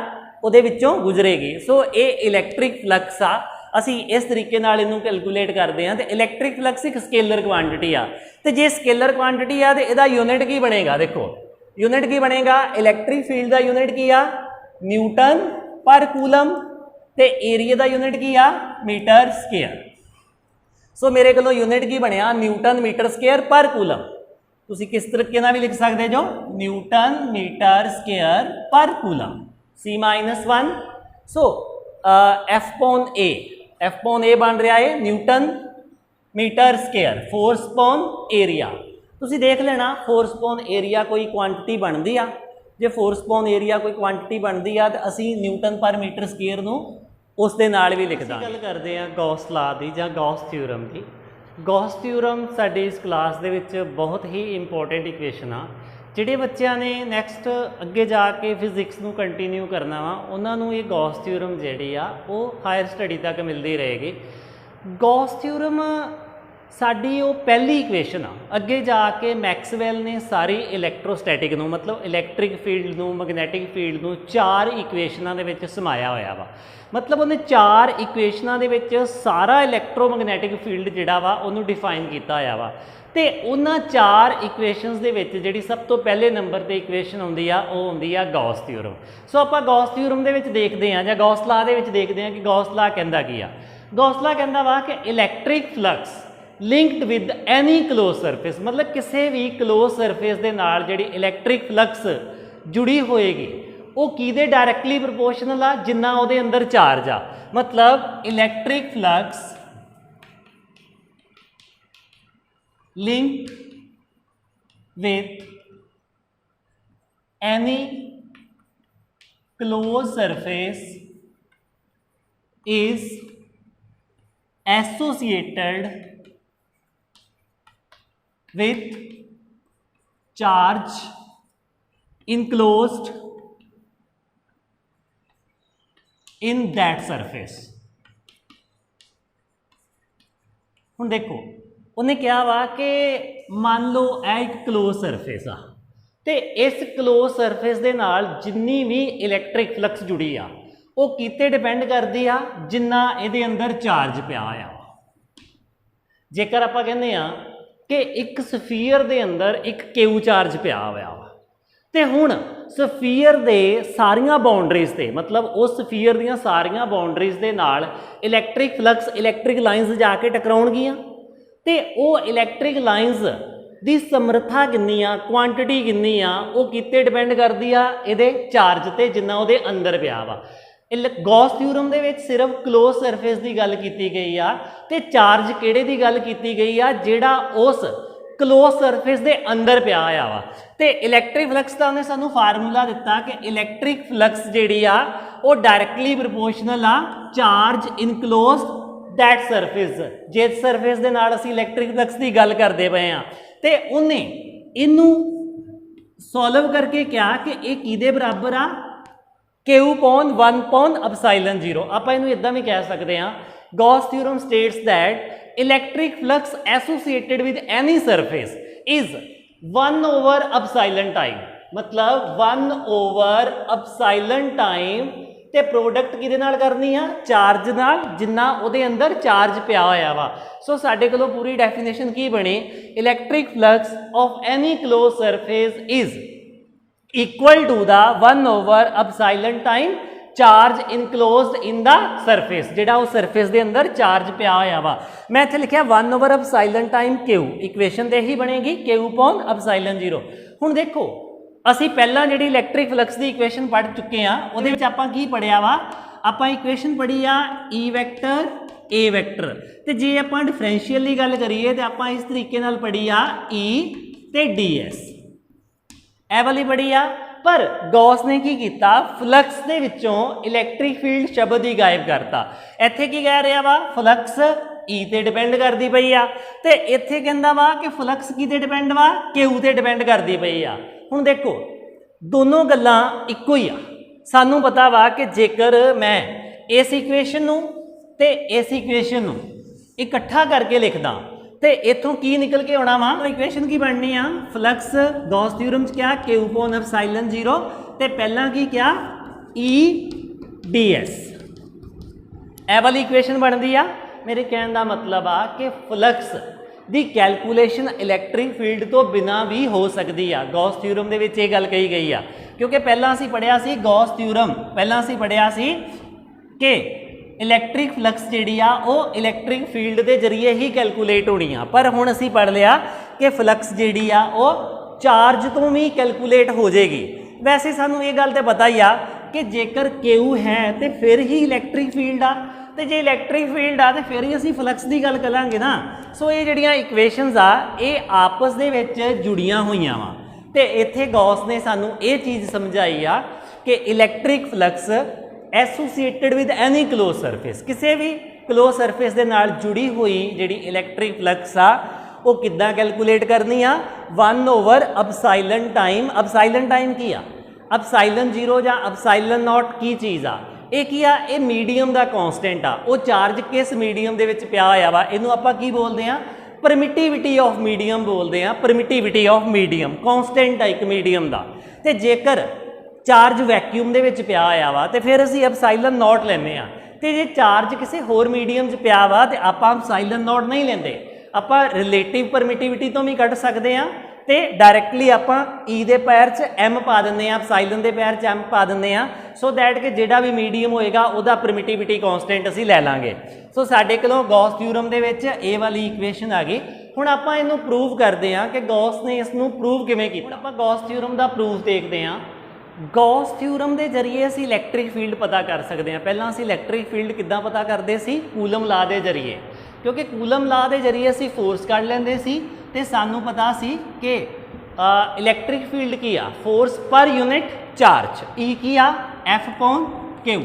ਉਹਦੇ ਵਿੱਚੋਂ ਗੁਜ਼ਰੇਗੀ। ਸੋ ਇਹ ਇਲੈਕਟ੍ਰਿਕ ਫਲਕਸ ਆ, ਅਸੀਂ ਇਸ ਤਰੀਕੇ ਨਾਲ ਇਹਨੂੰ ਕੈਲਕੂਲੇਟ ਕਰਦੇ ਹਾਂ। ਤੇ ਇਲੈਕਟ੍ਰਿਕ ਫਲਕਸ ਇੱਕ ਸਕੇਲਰ ਕੁਆਂਟਿਟੀ ਆ, ਤੇ ਜੇ ਸਕੇਲਰ ਕੁਆਂਟਿਟੀ ਆ ਤੇ ਇਹਦਾ ਯੂਨਿਟ ਕੀ ਬਣੇਗਾ, ਦੇਖੋ ਯੂਨਿਟ ਕੀ ਬਣੇਗਾ, ਇਲੈਕਟ੍ਰਿਕ ਫੀਲਡ ਦਾ ਯੂਨਿਟ ਕੀ ਆ, ਨਿਊਟਨ ਪਰ ਕੂਲਮ, ਤੇ ਏਰੀਆ ਦਾ ਯੂਨਿਟ ਕੀ ਆ, ਮੀਟਰ ਸਕੁਅਰ। ਸੋ ਮੇਰੇ ਕੋਲੋਂ ਯੂਨਿਟ ਕੀ ਬਣਿਆ, newton metre square per coulomb. ਤੁਸੀਂ ਕਿਸ ਤਰੀਕੇ ਨਾਲ ਵੀ ਲਿਖ ਸਕਦੇ ਜੋ, newton metre square per coulomb C-1। So F/A ਬਣ ਰਿਹਾ ਹੈ newton metre square, force upon area. ਤੁਸੀਂ ਦੇਖ ਲੈਣਾ ਫੋਰਸ ਪੌਨ ਏਰੀਆ ਕੋਈ ਕੁਆਂਟਿਟੀ ਬਣਦੀ ਆ, ਜੇ ਫੋਰਸ ਪੌਨ ਏਰੀਆ ਕੋਈ ਕੁਆਂਟਿਟੀ ਬਣਦੀ ਆ ਤਾਂ ਅਸੀਂ ਨਿਊਟਨ ਪਰ ਮੀਟਰ ਸਕੁਅਰ ਨੂੰ ਉਸ ਦੇ ਨਾਲ ਵੀ ਲਿਖ ਦਾਂਗੇ। ਗੱਲ ਕਰਦੇ ਆ ਗੌਸ ਲਾ ਦੀ ਜਾਂ ਗੌਸ ਥਿਊਰਮ ਦੀ। ਗੌਸ ਥਿਊਰਮ ਸਾਡੀ ਇਸ ਕਲਾਸ ਦੇ ਵਿੱਚ ਬਹੁਤ ਹੀ ਇੰਪੋਰਟੈਂਟ ਇਕੁਏਸ਼ਨ ਆ। ਜਿਹੜੇ ਬੱਚਿਆਂ ਨੇ ਨੈਕਸਟ ਅੱਗੇ ਜਾ ਕੇ ਫਿਜ਼ਿਕਸ ਨੂੰ ਕੰਟੀਨਿਊ ਕਰਨਾ ਵਾ ਉਹਨਾਂ ਨੂੰ ਇਹ ਗੌਸ ਥਿਊਰਮ ਜਿਹੜੀ ਆ ਉਹ ਹਾਇਰ ਸਟੱਡੀ ਤੱਕ ਮਿਲਦੀ ਰਹੇਗੀ। ਗੌਸ ਥਿਊਰਮ ਸਾਡੀ ਉਹ ਪਹਿਲੀ ਇਕੁਏਸ਼ਨ ਆ। ਅੱਗੇ ਜਾ ਕੇ ਮੈਕਸਵੈਲ ਨੇ ਸਾਰੀ ਇਲੈਕਟ੍ਰੋਸਟੈਟਿਕ ਨੂੰ ਮਤਲਬ ਇਲੈਕਟ੍ਰਿਕ ਫੀਲਡ ਨੂੰ ਮੈਗਨੈਟਿਕ ਫੀਲਡ ਨੂੰ 4 ਇਕੁਏਸ਼ਨਾਂ ਦੇ ਵਿੱਚ ਸਮਾਇਆ ਹੋਇਆ ਵਾ। ਮਤਲਬ ਉਹਨੇ 4 ਇਕੁਏਸ਼ਨਾਂ ਦੇ ਵਿੱਚ ਸਾਰਾ ਇਲੈਕਟ੍ਰੋਮੈਗਨੈਟਿਕ ਫੀਲਡ ਜਿਹੜਾ ਵਾ ਉਹਨੂੰ ਡਿਫਾਈਨ ਕੀਤਾ ਹੋਇਆ ਵਾ। ਤੇ ਉਹਨਾਂ 4 ਇਕੁਏਸ਼ਨਸ ਦੇ ਵਿੱਚ ਜਿਹੜੀ ਸਭ ਤੋਂ ਪਹਿਲੇ ਨੰਬਰ ਤੇ ਇਕੁਏਸ਼ਨ ਹੁੰਦੀ ਆ ਉਹ ਹੁੰਦੀ ਆ ਗੌਸ ਥਿਊਰਮ। ਸੋ ਆਪਾਂ ਗੌਸ ਥਿਊਰਮ ਦੇ ਵਿੱਚ ਦੇਖਦੇ ਹਾਂ ਜਾਂ ਗੌਸ ਲਾ ਦੇ ਵਿੱਚ ਦੇਖਦੇ ਹਾਂ ਕਿ ਗੌਸ ਲਾ ਕਹਿੰਦਾ ਕੀ ਆ। ਗੌਸ ਲਾ ਕਹਿੰਦਾ ਵਾ ਕਿ electric flux linked with any close surface, ਮਤਲਬ ਕਿਸੇ ਵੀ ਕਲੋਜ਼ ਸਰਫੇਸ ਦੇ ਨਾਲ ਜਿਹੜੀ ਇਲੈਕਟ੍ਰਿਕ ਫਲਕਸ ਜੁੜੀ ਹੋਏਗੀ ਉਹ ਕਿਹਦੇ ਡਾਇਰੈਕਟਲੀ ਪ੍ਰਪੋਰਸ਼ਨਲ ਆ, ਜਿੰਨਾ ਉਹਦੇ ਅੰਦਰ ਚਾਰਜ ਆ। ਮਤਲਬ electric flux linked with any closed surface is associated with charge enclosed in that surface। ਹੁਣ देखो ਉਹਨੇ ਕਿਹਾ ਵਾ ਕਿ ਮੰਨ ਲਓ ਇਹ ਇੱਕ ਕਲੋਜ਼ ਸਰਫੇਸ ਆ ਤੇ ਇਸ ਕਲੋਜ਼ ਸਰਫੇਸ ਦੇ ਨਾਲ ਜਿੰਨੀ ਵੀ ਇਲੈਕਟ੍ਰਿਕ ਫਲਕਸ ਜੁੜੀ ਆ ਉਹ ਕਿਤੇ ਡਿਪੈਂਡ ਕਰਦੀ ਆ ਜਿੰਨਾ ਇਹਦੇ ਅੰਦਰ ਚਾਰਜ ਪਿਆ ਆ। ਜੇਕਰ ਆਪਾਂ ਕਹਿੰਦੇ ਆ ਕਿ ਇੱਕ ਸਫੀਅਰ ਦੇ ਅੰਦਰ ਇੱਕ ਕਿਊ ਚਾਰਜ ਪਿਆ ਹੋਇਆ ਵਾ ਤੇ ਹੁਣ ਸਫੀਅਰ ਦੇ ਸਾਰੀਆਂ ਬਾਉਂਡਰੀਜ਼ ਤੇ ਮਤਲਬ ਉਸ ਸਫੀਅਰ ਦੀਆਂ ਸਾਰੀਆਂ ਬਾਉਂਡਰੀਜ਼ ਦੇ ਨਾਲ ਇਲੈਕਟ੍ਰਿਕ ਫਲਕਸ ਇਲੈਕਟ੍ਰਿਕ ਲਾਈਨਸ ਜਾ ਕੇ ਟਕਰਾਉਣਗੀਆਂ ਤੇ ਉਹ ਇਲੈਕਟ੍ਰਿਕ ਲਾਈਨਸ ਦੀ ਸਮਰੱਥਾ ਕਿੰਨੀ ਆ, ਕੁਆਂਟੀਟੀ ਕਿੰਨੀ ਆ, ਉਹ ਕਿਤੇ ਡਿਪੈਂਡ ਕਰਦੀ ਆ ਇਹਦੇ ਚਾਰਜ ਤੇ ਜਿੰਨਾ ਉਹਦੇ ਅੰਦਰ ਪਿਆ ਵਾ। ਗੌਸ ਥਿਊਰਮ ਦੇ ਵਿੱਚ ਸਿਰਫ ਕਲੋਜ਼ ਸਰਫੇਸ ਦੀ ਗੱਲ ਕੀਤੀ ਗਈ ਆ ਤੇ ਚਾਰਜ ਕਿਹੜੇ ਦੀ ਗੱਲ ਕੀਤੀ ਗਈ ਆ, ਜਿਹੜਾ ਉਸ ਕਲੋਜ਼ ਸਰਫੇਸ ਦੇ ਅੰਦਰ ਪਿਆ ਆ ਵਾ। ਤੇ ਇਲੈਕਟ੍ਰਿਕ ਫਲਕਸ ਦਾ ਉਹਨੇ ਸਾਨੂੰ ਫਾਰਮੂਲਾ ਦਿੱਤਾ ਕਿ ਇਲੈਕਟ੍ਰਿਕ ਫਲਕਸ ਜਿਹੜੀ ਆ ਉਹ ਡਾਇਰੈਕਟਲੀ ਪ੍ਰਪੋਰਸ਼ਨਲ ਆ ਚਾਰਜ ਇਨਕਲੋਜ਼ਡ दैट ਸਰਫੇਸ। जिस ਸਰਫੇਸ ਦੇ ਨਾਲ ਅਸੀਂ ਇਲੈਕਟ੍ਰਿਕ ਫਲਕਸ ਦੀ ਗੱਲ ਕਰਦੇ ਪਏ ਆ ਤੇ ਉਹਨੇ ਇਹਨੂੰ ਸੋਲਵ ਕਰਕੇ ਕਿਹਾ ਕਿ ਇਹ ਕਿਹਦੇ ਬਰਾਬਰ ਆ, Q/1/ε0। ਆਪਾਂ ਇਹਨੂੰ ਇਦਾਂ ਵੀ ਕਹਿ ਸਕਦੇ ਆ Gauss theorem states that electric flux associated with any surface is 1/ε time. मतलब 1/ε टाइम ਤੇ ਪ੍ਰੋਡਕਟ ਕਿਹਦੇ ਨਾਲ ਕਰਨੀ ਆ, ਚਾਰਜ ਨਾਲ, ਜਿੰਨਾ ਉਹਦੇ ਅੰਦਰ ਚਾਰਜ ਪਿਆ ਹੋਇਆ ਵਾ। ਸੋ ਸਾਡੇ ਕੋਲੋਂ ਪੂਰੀ ਡੈਫੀਨੇਸ਼ਨ ਕੀ ਬਣੀ, electric flux of any close surface is equal to the 1/ε time charge enclosed in the surface, ਜਿਹੜਾ ਉਹ ਸਰਫੇਸ ਦੇ ਅੰਦਰ ਚਾਰਜ ਪਿਆ ਹੋਇਆ ਵਾ। ਮੈਂ ਇੱਥੇ ਲਿਖਿਆ 1/ε ਟਾਈਮ Q, ਇਕੁਏਸ਼ਨ ਤੇ ਇਹੀ ਬਣੇਗੀ Q/ε0। ਹੁਣ ਦੇਖੋ ਅਸੀਂ ਪਹਿਲਾਂ ਜਿਹੜੀ ਇਲੈਕਟ੍ਰਿਕ ਫਲਕਸ ਦੀ ਇਕੁਏਸ਼ਨ ਪੜ੍ਹ ਚੁੱਕੇ ਆ, ਉਹਦੇ ਵਿੱਚ ਆਪਾਂ ਕੀ ਪੜ੍ਹਿਆ ਵਾ, ਆਪਾਂ ਇਕੁਏਸ਼ਨ ਪੜ੍ਹੀ ਆ E ਵੈਕਟਰ A ਵੈਕਟਰ। ਤੇ ਜੇ ਆਪਾਂ ਡਿਫਰੈਂਸ਼ੀਅਲ ਦੀ ਗੱਲ ਕਰੀਏ ਤੇ ਆਪਾਂ ਇਸ ਤਰੀਕੇ ਨਾਲ ਪੜ੍ਹੀ ਆ E ਤੇ DS, ਇਹ ਵਾਲੀ ਪੜ੍ਹੀ ਆ। ਪਰ ਗੌਸ ਨੇ ਕੀ ਕੀਤਾ, ਫਲਕਸ ਦੇ ਵਿੱਚੋਂ ਇਲੈਕਟ੍ਰਿਕ ਫੀਲਡ ਸ਼ਬਦ ਹੀ ਗਾਇਬ ਕਰਤਾ। ਇੱਥੇ ਕੀ ਕਹਿ ਰਿਹਾ ਵਾ, ਫਲਕਸ E ਤੇ ਡਿਪੈਂਡ ਕਰਦੀ ਪਈ ਆ ਤੇ ਇੱਥੇ ਕਹਿੰਦਾ ਵਾ ਕਿ ਫਲਕਸ ਕਿਤੇ ਡਿਪੈਂਡ ਵਾ, Q ਤੇ ਡਿਪੈਂਡ ਕਰਦੀ ਪਈ ਆ। ਹੁਣ ਦੇਖੋ ਦੋਨੋਂ ਗੱਲਾਂ ਇੱਕੋ ਹੀ ਆ। ਸਾਨੂੰ ਪਤਾ ਵਾ ਕਿ ਜੇਕਰ ਮੈਂ ਇਸ ਇਕੁਏਸ਼ਨ ਨੂੰ ਤੇ ਇਸ ਇਕੁਏਸ਼ਨ ਨੂੰ ਇਕੱਠਾ ਕਰਕੇ ਲਿਖਦਾ ਤੇ ਇੱਥੋਂ ਕੀ ਨਿਕਲ ਕੇ ਆਉਣਾ ਵਾ, ਇਕੁਏਸ਼ਨ ਕੀ ਬਣਨੀ ਆ, ਫਲਕਸ ਗੌਸ ਥਿਊਰਮ ਚ ਕਿਹਾ Q/ε0 ਤੇ ਪਹਿਲਾਂ ਕੀ ਕਿਹਾ EdS, ਇਹ ਵਾਲੀ ਇਕੁਏਸ਼ਨ ਬਣਦੀ ਆ। ਮੇਰੇ ਕਹਿਣ ਦਾ ਮਤਲਬ ਆ ਕਿ ਫਲਕਸ ਦੀ ਕੈਲਕੂਲੇਸ਼ਨ ਇਲੈਕਟ੍ਰਿਕ ਫੀਲਡ ਤੋਂ ਬਿਨਾਂ ਵੀ ਹੋ ਸਕਦੀ ਆ। ਗੌਸ ਥਿਊਰਮ ਦੇ ਵਿੱਚ ਇਹ ਗੱਲ ਕਹੀ ਗਈ ਆ ਕਿਉਂਕਿ ਪਹਿਲਾਂ ਅਸੀਂ ਪੜ੍ਹਿਆ ਸੀ ਗੌਸ ਥਿਊਰਮ, ਪਹਿਲਾਂ ਅਸੀਂ ਪੜ੍ਹਿਆ ਸੀ ਕਿ ਇਲੈਕਟ੍ਰਿਕ ਫਲਕਸ ਜਿਹੜੀ ਆ ਉਹ ਇਲੈਕਟ੍ਰਿਕ ਫੀਲਡ ਦੇ ਜ਼ਰੀਏ ਹੀ ਕੈਲਕੂਲੇਟ ਹੋਣੀ ਆ। ਪਰ ਹੁਣ ਅਸੀਂ ਪੜ੍ਹ ਲਿਆ ਕਿ ਫਲਕਸ ਜਿਹੜੀ ਆ ਉਹ ਚਾਰਜ ਤੋਂ ਵੀ ਕੈਲਕੂਲੇਟ ਹੋ ਜਾਏਗੀ। ਵੈਸੇ ਸਾਨੂੰ ਇਹ ਗੱਲ ਤੇ ਪਤਾ ਹੀ ਆ ਕਿ ਜੇਕਰ Q ਹੈ ਤੇ ਫਿਰ ਹੀ ਇਲੈਕਟ੍ਰਿਕ ਫੀਲਡ ਆ ਤੇ ਜੇ ਇਲੈਕਟ੍ਰਿਕ ਫੀਲਡ ਆ ਤੇ ਫਿਰ ਹੀ ਅਸੀਂ ਫਲਕਸ ਦੀ ਗੱਲ ਕਰਾਂਗੇ ਨਾ। ਸੋ ਇਹ ਜਿਹੜੀਆਂ ਇਕੁਏਸ਼ਨਸ ਆ ਇਹ ਆਪਸ ਦੇ ਵਿੱਚ ਜੁੜੀਆਂ ਹੋਈਆਂ ਵਾ ਤੇ ਇੱਥੇ ਗੌਸ ਨੇ ਸਾਨੂੰ ਇਹ ਚੀਜ਼ ਸਮਝਾਈ ਆ ਕਿ electric flux associated with any close surface, ਕਿਸੇ ਵੀ ਕਲੋਜ਼ ਸਰਫੇਸ ਦੇ ਨਾਲ ਜੁੜੀ ਹੋਈ ਜਿਹੜੀ ਇਲੈਕਟ੍ਰਿਕ ਫਲਕਸ ਆ वो किद्दां कैलकुलेट करनी आ 1 over epsilon time. Epsilon time की आ अपसाइलन 0 ਜਾਂ अपसाइलन नॉट की चीज़ आ ਇਹ ਕੀ ਆ ਇਹ ਮੀਡੀਅਮ ਦਾ ਕੌਂਸਟੈਂਟ ਆ ਉਹ ਚਾਰਜ ਕਿਸ ਮੀਡੀਅਮ ਦੇ ਵਿੱਚ ਪਿਆ ਹੋਇਆ ਵਾ ਇਹਨੂੰ ਆਪਾਂ ਕੀ ਬੋਲਦੇ ਆ ਪਰਮਿਟਿਵਿਟੀ ਆਫ ਮੀਡੀਅਮ ਬੋਲਦੇ ਆ ਪਰਮਿਟਿਵਿਟੀ ਆਫ ਮੀਡੀਅਮ ਕੌਂਸਟੈਂਟ ਆ ਇੱਕ ਮੀਡੀਅਮ ਦਾ ਤੇ ਜੇਕਰ ਚਾਰਜ ਵੈਕਿਊਮ ਦੇ ਵਿੱਚ ਪਿਆ ਹੋਇਆ ਵਾ ਤੇ ਫਿਰ ਅਸੀਂ ਐਪਸਾਈਲਨ ਨੋਟ ਲੈਂਦੇ ਆ ਤੇ ਜੇ ਚਾਰਜ ਕਿਸੇ ਹੋਰ ਮੀਡੀਅਮ 'ਚ ਪਿਆ ਵਾ ਤੇ ਆਪਾਂ ਐਪਸਾਈਲਨ ਨੋਟ ਨਹੀਂ ਲੈਂਦੇ ਆਪਾਂ ਰਿਲੇਟਿਵ ਪਰਮਿਟਿਵਿਟੀ ਤੋਂ ਵੀ ਕੱਢ ਸਕਦੇ ਆ ਤੇ ਡਾਇਰੈਕਟਲੀ ਆਪਾਂ E ਦੇ ਪੈਰ 'ਚ M ਪਾ ਦਿੰਦੇ ਆ ਐਪਸਾਈਲਨ ਦੇ ਪੈਰ 'ਚ M ਪਾ ਦਿੰਦੇ ਆ ਸੋ ਦੈਟ ਕਿ ਜਿਹੜਾ ਵੀ ਮੀਡੀਅਮ ਹੋਏਗਾ ਉਹਦਾ ਪਰਮਿਟਿਵਿਟੀ ਕੌਂਸਟੈਂਟ ਅਸੀਂ ਲੈ ਲਾਂਗੇ। ਸੋ ਸਾਡੇ ਕੋਲੋਂ ਗੌਸ ਥਿਊਰਮ ਦੇ ਵਿੱਚ ਇਹ ਵਾਲੀ ਇਕੁਏਸ਼ਨ ਆ ਗਈ। ਹੁਣ ਆਪਾਂ ਇਹਨੂੰ ਪ੍ਰੂਵ ਕਰਦੇ ਆ ਕਿ ਗੌਸ ਨੇ ਇਸ ਨੂੰ ਪ੍ਰੂਵ ਕਿਵੇਂ ਕੀਤਾ। ਆਪਾਂ ਗੌਸ ਥਿਊਰਮ ਦਾ ਪ੍ਰੂਫ ਦੇਖਦੇ ਆ। ਗੌਸ ਥਿਊਰਮ ਦੇ ਜ਼ਰੀਏ ਅਸੀਂ ਇਲੈਕਟ੍ਰਿਕ ਫੀਲਡ ਪਤਾ ਕਰ ਸਕਦੇ ਆ। ਪਹਿਲਾਂ ਅਸੀਂ ਇਲੈਕਟ੍ਰਿਕ ਫੀਲਡ ਕਿੱਦਾਂ ਪਤਾ ਕਰਦੇ ਸੀ ਕੂਲਮ ਲਾ ਦੇ ਜ਼ਰੀਏ ਕਿਉਂਕਿ ਕੂਲਮ ਲਾ ਦੇ ਜ਼ਰੀਏ ਅਸੀਂ ਫੋਰਸ ਕੱਢ ਲੈਂਦੇ ਸੀ ਤੇ ਸਾਨੂੰ ਪਤਾ ਸੀ ਕਿ ਇਲੈਕਟ੍ਰਿਕ ਫੀਲਡ ਕੀ ਆ ਫੋਰਸ ਪਰ ਯੂਨਿਟ ਚਾਰਜ E ਕੀ ਆ F/Q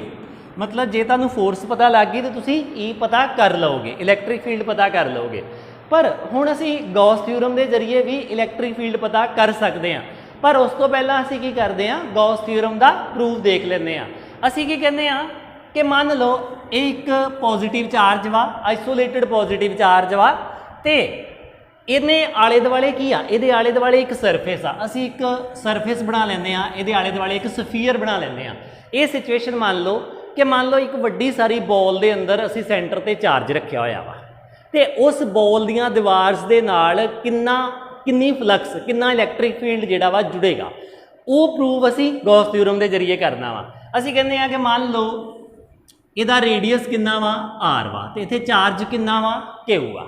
ਮਤਲਬ ਜੇ ਤੁਹਾਨੂੰ ਫੋਰਸ ਪਤਾ ਲੱਗ ਗਈ ਤਾਂ ਤੁਸੀਂ E ਪਤਾ ਕਰ ਲਓਗੇ ਇਲੈਕਟ੍ਰਿਕ ਫੀਲਡ ਪਤਾ ਕਰ ਲਓਗੇ। ਪਰ ਹੁਣ ਅਸੀਂ ਗੌਸ ਥਿਊਰਮ ਦੇ ਜ਼ਰੀਏ ਵੀ ਇਲੈਕਟ੍ਰਿਕ ਫੀਲਡ ਪਤਾ ਕਰ ਸਕਦੇ ਹਾਂ ਪਰ ਉਸ ਤੋਂ ਪਹਿਲਾਂ ਅਸੀਂ ਕੀ ਕਰਦੇ ਹਾਂ ਗੌਸ ਥਿਊਰਮ ਦਾ ਪ੍ਰੂਫ ਦੇਖ ਲੈਂਦੇ ਹਾਂ। ਅਸੀਂ ਕੀ ਕਹਿੰਦੇ ਹਾਂ ਕਿ ਮੰਨ ਲਓ ਇਹ ਇੱਕ ਪੋਜ਼ਿਟਿਵ ਚਾਰਜ ਵਾ ਆਈਸੋਲੇਟਡ ਪੋਜ਼ਿਟਿਵ ਚਾਰਜ ਵਾ ਤੇ ਇਹਨੇ ਆਲੇ ਦੁਆਲੇ ਕੀ ਆ ਇਹਦੇ ਆਲੇ ਦੁਆਲੇ ਇੱਕ ਸਰਫੇਸ ਆ ਅਸੀਂ ਇੱਕ ਸਰਫੇਸ ਬਣਾ ਲੈਂਦੇ ਆ ਇਹਦੇ ਆਲੇ ਦੁਆਲੇ ਇੱਕ ਸਫੀਅਰ ਬਣਾ ਲੈਂਦੇ ਆ। ਇਹ ਸਿਚੁਏਸ਼ਨ ਮੰਨ ਲਓ ਕਿ ਮੰਨ ਲਓ ਇੱਕ ਵੱਡੀ ਸਾਰੀ ਬੋਲ ਦੇ ਅੰਦਰ ਅਸੀਂ ਸੈਂਟਰ ਤੇ ਚਾਰਜ ਰੱਖਿਆ ਹੋਇਆ ਵਾ ਤੇ ਉਸ ਬੋਲ ਦੀਆਂ ਦੀਵਾਰਸ ਦੇ ਨਾਲ ਕਿੰਨੀ ਫਲਕਸ ਕਿੰਨਾ ਇਲੈਕਟ੍ਰਿਕ ਫੀਲਡ ਜਿਹੜਾ ਵਾ ਜੁੜੇਗਾ ਉਹ ਪ੍ਰੂਵ ਅਸੀਂ ਗੌਸ ਥਿਊਰਮ ਦੇ ਜ਼ਰੀਏ ਕਰਨਾ ਵਾ। ਅਸੀਂ ਕਹਿੰਦੇ ਆ ਕਿ ਮੰਨ ਲਓ ਇਹਦਾ ਰੇਡੀਅਸ ਕਿੰਨਾ ਵਾ r ਵਾ ਤੇ ਇੱਥੇ ਚਾਰਜ ਕਿੰਨਾ ਵਾ q ਆ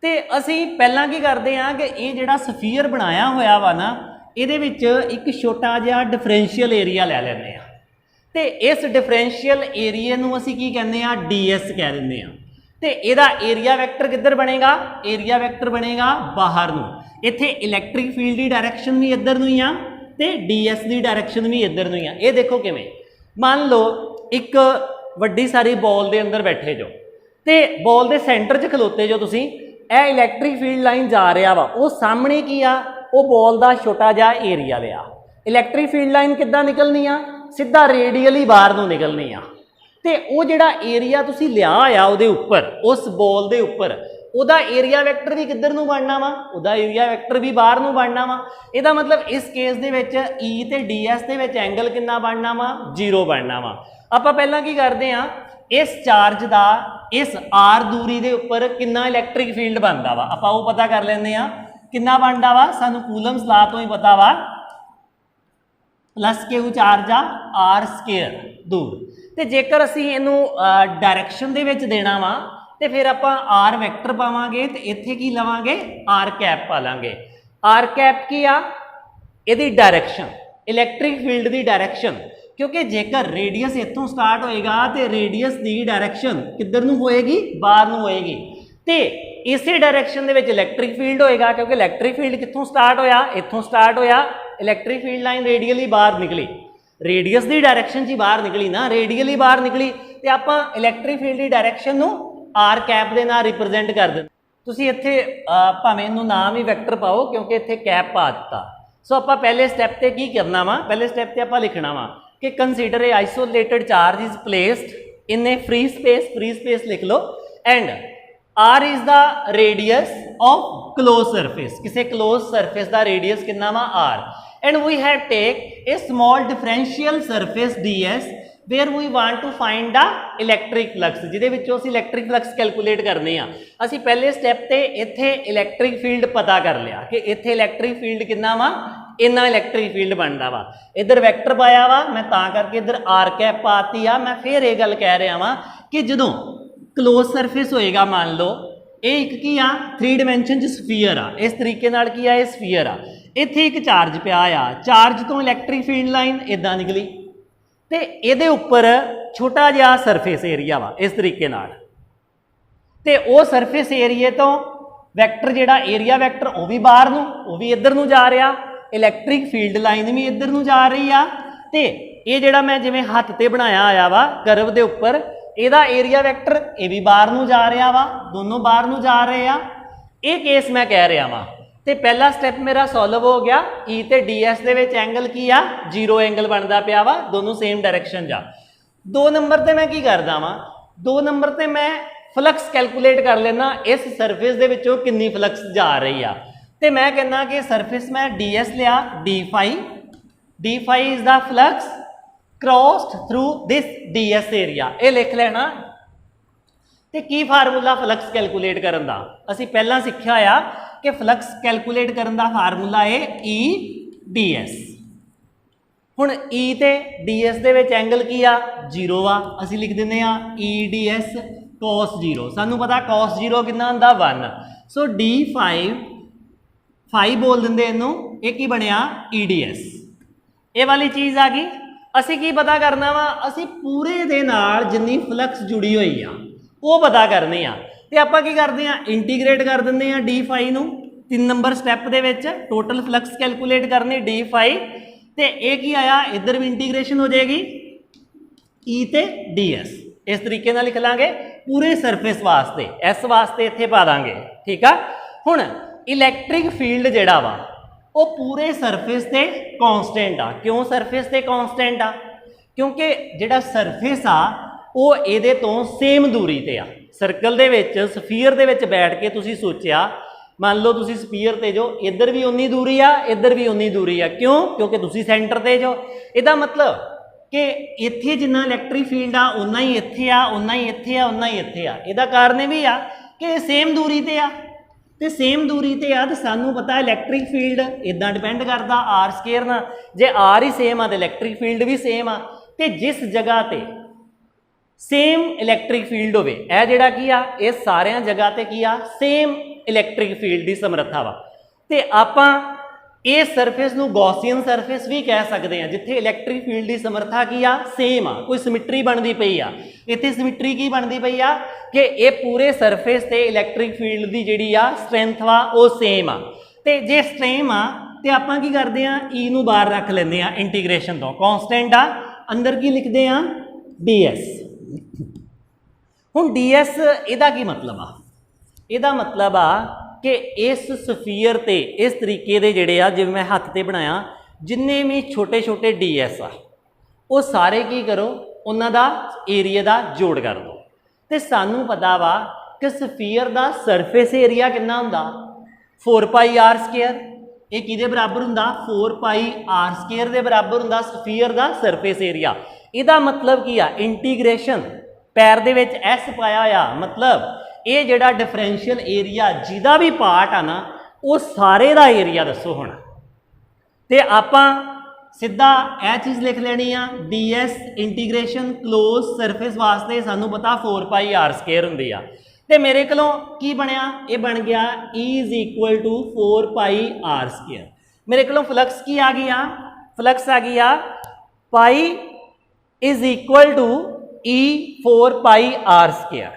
ਤੇ ਅਸੀਂ ਪਹਿਲਾਂ ਕੀ ਕਰਦੇ ਆ ਕਿ ਇਹ ਜਿਹੜਾ ਸਫੀਅਰ ਬਣਾਇਆ ਹੋਇਆ ਵਾ ਨਾ ਇਹਦੇ ਵਿੱਚ ਇੱਕ ਛੋਟਾ ਜਿਹਾ ਡਿਫਰੈਂਸ਼ੀਅਲ ਏਰੀਆ ਲੈ ਲੈਂਦੇ ਆ ਤੇ ਇਸ ਡਿਫਰੈਂਸ਼ੀਅਲ ਏਰੀਆ ਨੂੰ ਅਸੀਂ ਕੀ ਕਹਿੰਦੇ ਆ ds ਕਹਿ ਦਿੰਦੇ ਆ ਤੇ ਇਹਦਾ ਏਰੀਆ ਵੈਕਟਰ ਕਿੱਧਰ ਬਣੇਗਾ ਏਰੀਆ ਵੈਕਟਰ ਬਣੇਗਾ ਬਾਹਰ ਨੂੰ। ਇੱਥੇ ਇਲੈਕਟ੍ਰਿਕ ਫੀਲਡ ਦੀ ਡਾਇਰੈਕਸ਼ਨ ਵੀ ਇੱਧਰ ਨੂੰ ਹੀ ਆ ਤੇ ds ਦੀ ਡਾਇਰੈਕਸ਼ਨ ਵੀ ਇੱਧਰ ਨੂੰ ਹੀ ਆ। ਇਹ ਦੇਖੋ ਕਿਵੇਂ ਮੰਨ ਲਓ ਇੱਕ ਵੱਡੀ ਸਾਰੀ ਬੋਲ ਦੇ ਅੰਦਰ ਬੈਠੇ ਜੋ ਤੇ ਬੋਲ ਦੇ ਸੈਂਟਰ 'ਚ ਖਲੋਤੇ ਜੋ ਤੁਸੀਂ ਇਹ ਇਲੈਕਟ੍ਰਿਕ ਫੀਲਡ ਲਾਈਨ ਜਾ ਰਿਹਾ ਵਾ ਉਹ ਸਾਹਮਣੇ ਕੀ ਆ ਉਹ ਬੋਲ ਦਾ ਛੋਟਾ ਜਿਹਾ ਏਰੀਆ ਲਿਆ ਇਲੈਕਟ੍ਰਿਕ ਫੀਲਡ ਲਾਈਨ ਕਿੱਦਾਂ ਨਿਕਲਣੀ ਆ ਸਿੱਧਾ ਰੇਡੀਅਲੀ ਬਾਹਰ ਨੂੰ ਨਿਕਲਣੀ ਆ ਤੇ ਉਹ ਜਿਹੜਾ ਏਰੀਆ ਤੁਸੀਂ ਲਿਆ ਆ ਉਹਦੇ ਉੱਪਰ ਉਸ ਬੋਲ ਦੇ ਉੱਪਰ ਉਹਦਾ ਏਰੀਆ ਵੈਕਟਰ ਵੀ ਕਿੱਧਰ ਨੂੰ ਬਣਨਾ ਵਾ ਉਹਦਾ ਏਰੀਆ ਵੈਕਟਰ ਵੀ ਬਾਹਰ ਨੂੰ ਬਣਨਾ ਵਾ। ਇਹਦਾ ਮਤਲਬ ਇਸ ਕੇਸ ਦੇ ਵਿੱਚ E ਤੇ ds ਦੇ ਵਿੱਚ ਐਂਗਲ ਕਿੰਨਾ ਬਣਨਾ ਵਾ 0 ਬਣਨਾ ਵਾ। ਆਪਾਂ ਪਹਿਲਾਂ ਕੀ ਕਰਦੇ ਆ ਇਸ ਚਾਰਜ ਦਾ ਇਸ r ਦੂਰੀ ਦੇ ਉੱਪਰ ਕਿੰਨਾ ਇਲੈਕਟ੍ਰਿਕ ਫੀਲਡ ਬਣਦਾ ਵਾ ਆਪਾਂ ਉਹ ਪਤਾ ਕਰ ਲੈਂਦੇ ਆ ਕਿੰਨਾ ਬਣਦਾ ਵਾ ਸਾਨੂੰ ਕੂਲਮਸ ਲਾ ਤੋਂ ਹੀ ਪਤਾ ਵਾ ਪਲੱਸ q ਚਾਰਜ ਆ r ਸਕੁਅਰ ਦੂਰ ਤੇ ਜੇਕਰ ਅਸੀਂ ਇਹਨੂੰ ਡਾਇਰੈਕਸ਼ਨ ਦੇ ਵਿੱਚ ਦੇਣਾ ਵਾ ਤੇ ਫਿਰ ਆਪਾਂ r ਵੈਕਟਰ ਪਾਵਾਂਗੇ ਤੇ ਇੱਥੇ ਕੀ ਲਵਾਂਗੇ r ਕੈਪ ਪਾ ਲਾਂਗੇ। r ਕੈਪ ਕੀ ਆ ਇਹਦੀ ਡਾਇਰੈਕਸ਼ਨ ਇਲੈਕਟ੍ਰਿਕ ਫੀਲਡ ਦੀ ਡਾਇਰੈਕਸ਼ਨ ਕਿਉਂਕਿ ਜੇਕਰ ਰੇਡੀਅਸ ਇੱਥੋਂ ਸਟਾਰਟ ਹੋਏਗਾ ਤੇ ਰੇਡੀਅਸ ਦੀ ਡਾਇਰੈਕਸ਼ਨ ਕਿੱਧਰ ਨੂੰ ਹੋਏਗੀ ਬਾਹਰ ਨੂੰ ਹੋਏਗੀ ਤੇ ਇਸੇ ਡਾਇਰੈਕਸ਼ਨ ਦੇ ਵਿੱਚ ਇਲੈਕਟ੍ਰਿਕ ਫੀਲਡ ਹੋਏਗਾ ਕਿਉਂਕਿ ਇਲੈਕਟ੍ਰਿਕ ਫੀਲਡ ਕਿੱਥੋਂ ਸਟਾਰਟ ਹੋਇਆ ਇੱਥੋਂ ਸਟਾਰਟ ਹੋਇਆ ਇਲੈਕਟ੍ਰਿਕ ਫੀਲਡ ਲਾਈਨ ਰੇਡੀਅਲੀ ਬਾਹਰ ਨਿਕਲੀ ਰੇਡੀਅਸ ਦੀ ਡਾਇਰੈਕਸ਼ਨ 'ਚ ਹੀ ਬਾਹਰ ਨਿਕਲੀ ਨਾ ਰੇਡੀਅਲੀ ਬਾਹਰ ਨਿਕਲੀ ਤੇ ਆਪਾਂ ਇਲੈਕਟ੍ਰਿਕ ਫੀਲਡ ਦੀ ਡਾਇਰੈਕਸ਼ਨ ਨੂੰ r ਕੈਪ ਦੇ ਨਾਲ ਰਿਪਰੈਜ਼ੈਂਟ ਕਰ ਦਿੰਦੇ। ਤੁਸੀਂ ਇੱਥੇ ਭਾਵੇਂ ਇਹਨੂੰ ਨਾਮ ਹੀ ਵੈਕਟਰ ਪਾਓ ਕਿਉਂਕਿ ਇੱਥੇ ਕੈਪ ਪਾ ਦਿੱਤਾ। ਸੋ ਆਪਾਂ ਪਹਿਲੇ ਸਟੈਪ ਤੇ ਕੀ ਕਰਨਾ ਵਾ ਪਹਿਲੇ ਸਟੈਪ ਤੇ ਆਪਾਂ ਲਿਖਣਾ ਵਾ कि consider a isolated charge is placed in a free space लिख लो and r is the radius of close surface किसी क्लोज सरफेस का रेडियस कितना वा r and we have take a small differential surface ds where we want to find the electric flux जिहदे विचों असीं electric flux calculate करने आ। असीं पहले स्टैप ते इत्थे इलैक्ट्रिक फील्ड पता कर लिया कि इत्थे इलैक्ट्रिक फील्ड कितना वा इन्ना इलैक्ट्रिक फील्ड बनता वा इधर वैक्टर पाया वा मैं तां करके इधर आर कैप पाती आ। मैं फिर ये गल कह रहा वा कि जदों क्लोज सरफेस होएगा मान लो ये एक की आ 3 डिमेंशन च स्फीयर आ इस तरीके नाल की आ ये स्फीयर आ इत्थे एक चार्ज पिया आ चार्ज तो इलैक्ट्रिक फील्ड लाइन इदां निकली ते इहदे उपर छोटा जिहा सरफेस एरिया वा इस तरीके नाल ते वो सरफेस एरिए तो वैक्टर जिहड़ा एरिया वैक्टर वो भी बाहर नूं वो भी इधर नूं जा रहा इलैक्ट्रिक फील्ड लाइन भी इधर नूं जा रही आ ते ये जिहड़ा मैं जिवें हत्थ ते बनाया आया वा कर्व दे उपर ਇਹਦਾ ਏਰੀਆ ਵੈਕਟਰ ਇਹ ਵੀ ਬਾਹਰ ਨੂੰ ਜਾ ਰਿਹਾ ਵਾ ਦੋਨੋਂ ਬਾਹਰ ਨੂੰ ਜਾ ਰਹੇ ਆ ये केस मैं कह रहा वा तो पहला स्टैप मेरा सॉल्व हो गया। ई ते डी एस दे विच एंगल की आ 0 एंगल बनता पिया वा, दोनों सेम डायरैक्शन जा। 2 नंबर ते मैं की करदा वा, 2 नंबर ते मैं फ्लक्स कैलकुलेट कर लेना इस सरफेस दे विचों कितनी फ्लक्स जा रही आ। तो मैं कहना कि सरफेस मैं डी एस लिया, d phi is the flux crossed through this d s area, ये लिख लेना। तो की फार्मूला फ्लक्स कैलकुलेट करन दा, असीं पहलां सिक्ख्या होया कि फ्लक्स कैलकुलेट करन दा फार्मूला है ई डी एस। हुण ई ते डी एस दे विच एंगल की आ 0 आ, असीं लिख दिंदे आ ई डी एस cos 0, सानू पता cos 0 कितना हुंदा 1, सो डी फाई बोल दिंदे इनू, ये की बनिया ई डी एस। ये वाली चीज़ आ गई। असी की पता करना वा, असी पूरे दे नाल जिन्नी फ्लक्स जुड़ी हुई आ वो पता करनी आ। तो आपां की करदे आ, इंटीग्रेट कर दिंदे आ डी फाई नू 3 नंबर स्टैप दे विच टोटल फ्लक्स कैलकुलेट करनी डी फाई। तो ये की आया, इधर भी इंटीग्रेशन हो जाएगी ई ते डी एस, इस तरीके नाल लिख लांगे पूरे सरफेस वास्ते, इस वास्ते इत्थे पा दांगे, ठीक आ। हुण इलैक्ट्रिक फील्ड जिहड़ा वा वो पूरे सरफेस ते कॉन्सटेंट आ। क्यों सरफेस ते कॉन्सटेंट आ? क्योंकि जिहड़ा सरफेस आ वो इहदे तो सेम दूरी ते आ। सर्कल दे विच स्फीयर दे विच बैठ के तुसीं सोचिया, मान लो तुसीं स्फीयर ते जो, इधर भी उन्नी दूरी आ, इधर भी उन्नी दूरी आ। क्यों? क्योंकि तुसीं सेंटर ते जो। इहदा मतलब कि इत्थे जिन्ना इलैक्ट्रिक फील्ड आ उन्ना ही इत्थे आ, उन्ना ही इत्थे आ, उन्ना ही इत्थे आ। इहदा कारण भी आ कि सेम दूरी ते आ, तो सेम दूरी ते आ, तो सानू पता इलैक्ट्रिक फील्ड इदां डिपेंड करता आर स्केयर ना। जे आर ही सेम आ तो इलैक्ट्रिक फील्ड भी सेम आ। तो जिस जगह ते सेम इलैक्ट्रिक फील्ड होवे, यह जिहड़ा की आ, ये सारियां जगह ते की आ सेम इलैक्ट्रिक फील्ड की समर्था वा। तो आपां इस सरफेस नू गॉसियन सरफेस भी कह सकते हैं, जिथे इलैक्ट्रिक फील्ड की समर्था की आ सेम आ, कोई सिमिट्री बनती पई आ। इत्थे सिमिट्री की बनती पई आ कि ये पूरे सरफेस ते इलैक्ट्रिक फील्ड की जिहड़ी आ स्ट्रेंथ वा वो सेम आ। तो जे सेम आ तो आपां की करदे आ, ई नू बाहर रख लैंदे आ इंटीग्रेशन तो, कॉन्सटेंट आ, अंदर की लिखदे आ डी एस। हुण डी एस इहदा की मतलब आ? इहदा मतलब आ कि इस सफीयर ते इस तरीके दे जिहड़े आ, जिवें मैं हत्थ ते बनाया, जिन्ने भी छोटे छोटे डी एस आ वो सारे की करो, उन्हां दा एरिया दा जोड़ कर दो। तो सानू पता वा कि सफीयर दा सरफेस एरिया कितना हुंदा 4 पाई आर स्केयर। ये किहदे बराबर हुंदा? 4 पाई आर स्केयर दे बराबर हुंदा सफीयर दा सरफेस एरिया। इहदा मतलब की आ, इंटीग्रेशन पैर दे विच एस पाया होया, मतलब ये जिहड़ा डिफरेंशियल एरिया जिहदा भी पार्ट आ ना, वो सारे दा एरिया दसो हुण। ते आपां सीधा यह चीज़ लिख लेनी आ, D S integration close surface वास्ते सानू पता 4 पाई आर स्केयर हुंदी आ। ते मेरे कोलों की बनया, ये बन गया E is equal to 4 pi are square. मेरे कोलों फ्लक्स की आ गई, फ्लक्स आ गई pi is equal to E 4 pi are square.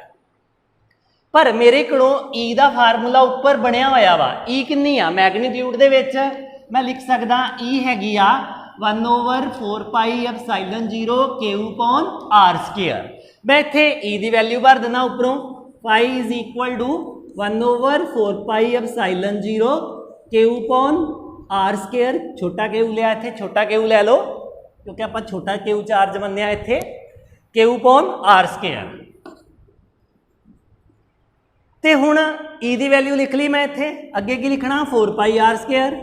पर मेरे को E का फार्मूला उपर बनया होया वा, E कितनी आ मैगनीट्यूड दे विच मैं लिख सकदा E हैगी आ 1/4 pi epsilon 0 Q upon R square. मैं इत्थे E की वैल्यू भर देना उपरों, pi is equal to 1/4 pi epsilon 0 Q upon R square. छोटा Q लिया, इत्थे छोटा Q ले लो क्योंकि आप छोटा Q चार्ज बनने इत्थे, Q अपॉन आर स्केयर। तो हुण E की वैल्यू लिख ली मैं इत्थे, अगे की लिखना 4 pi are square,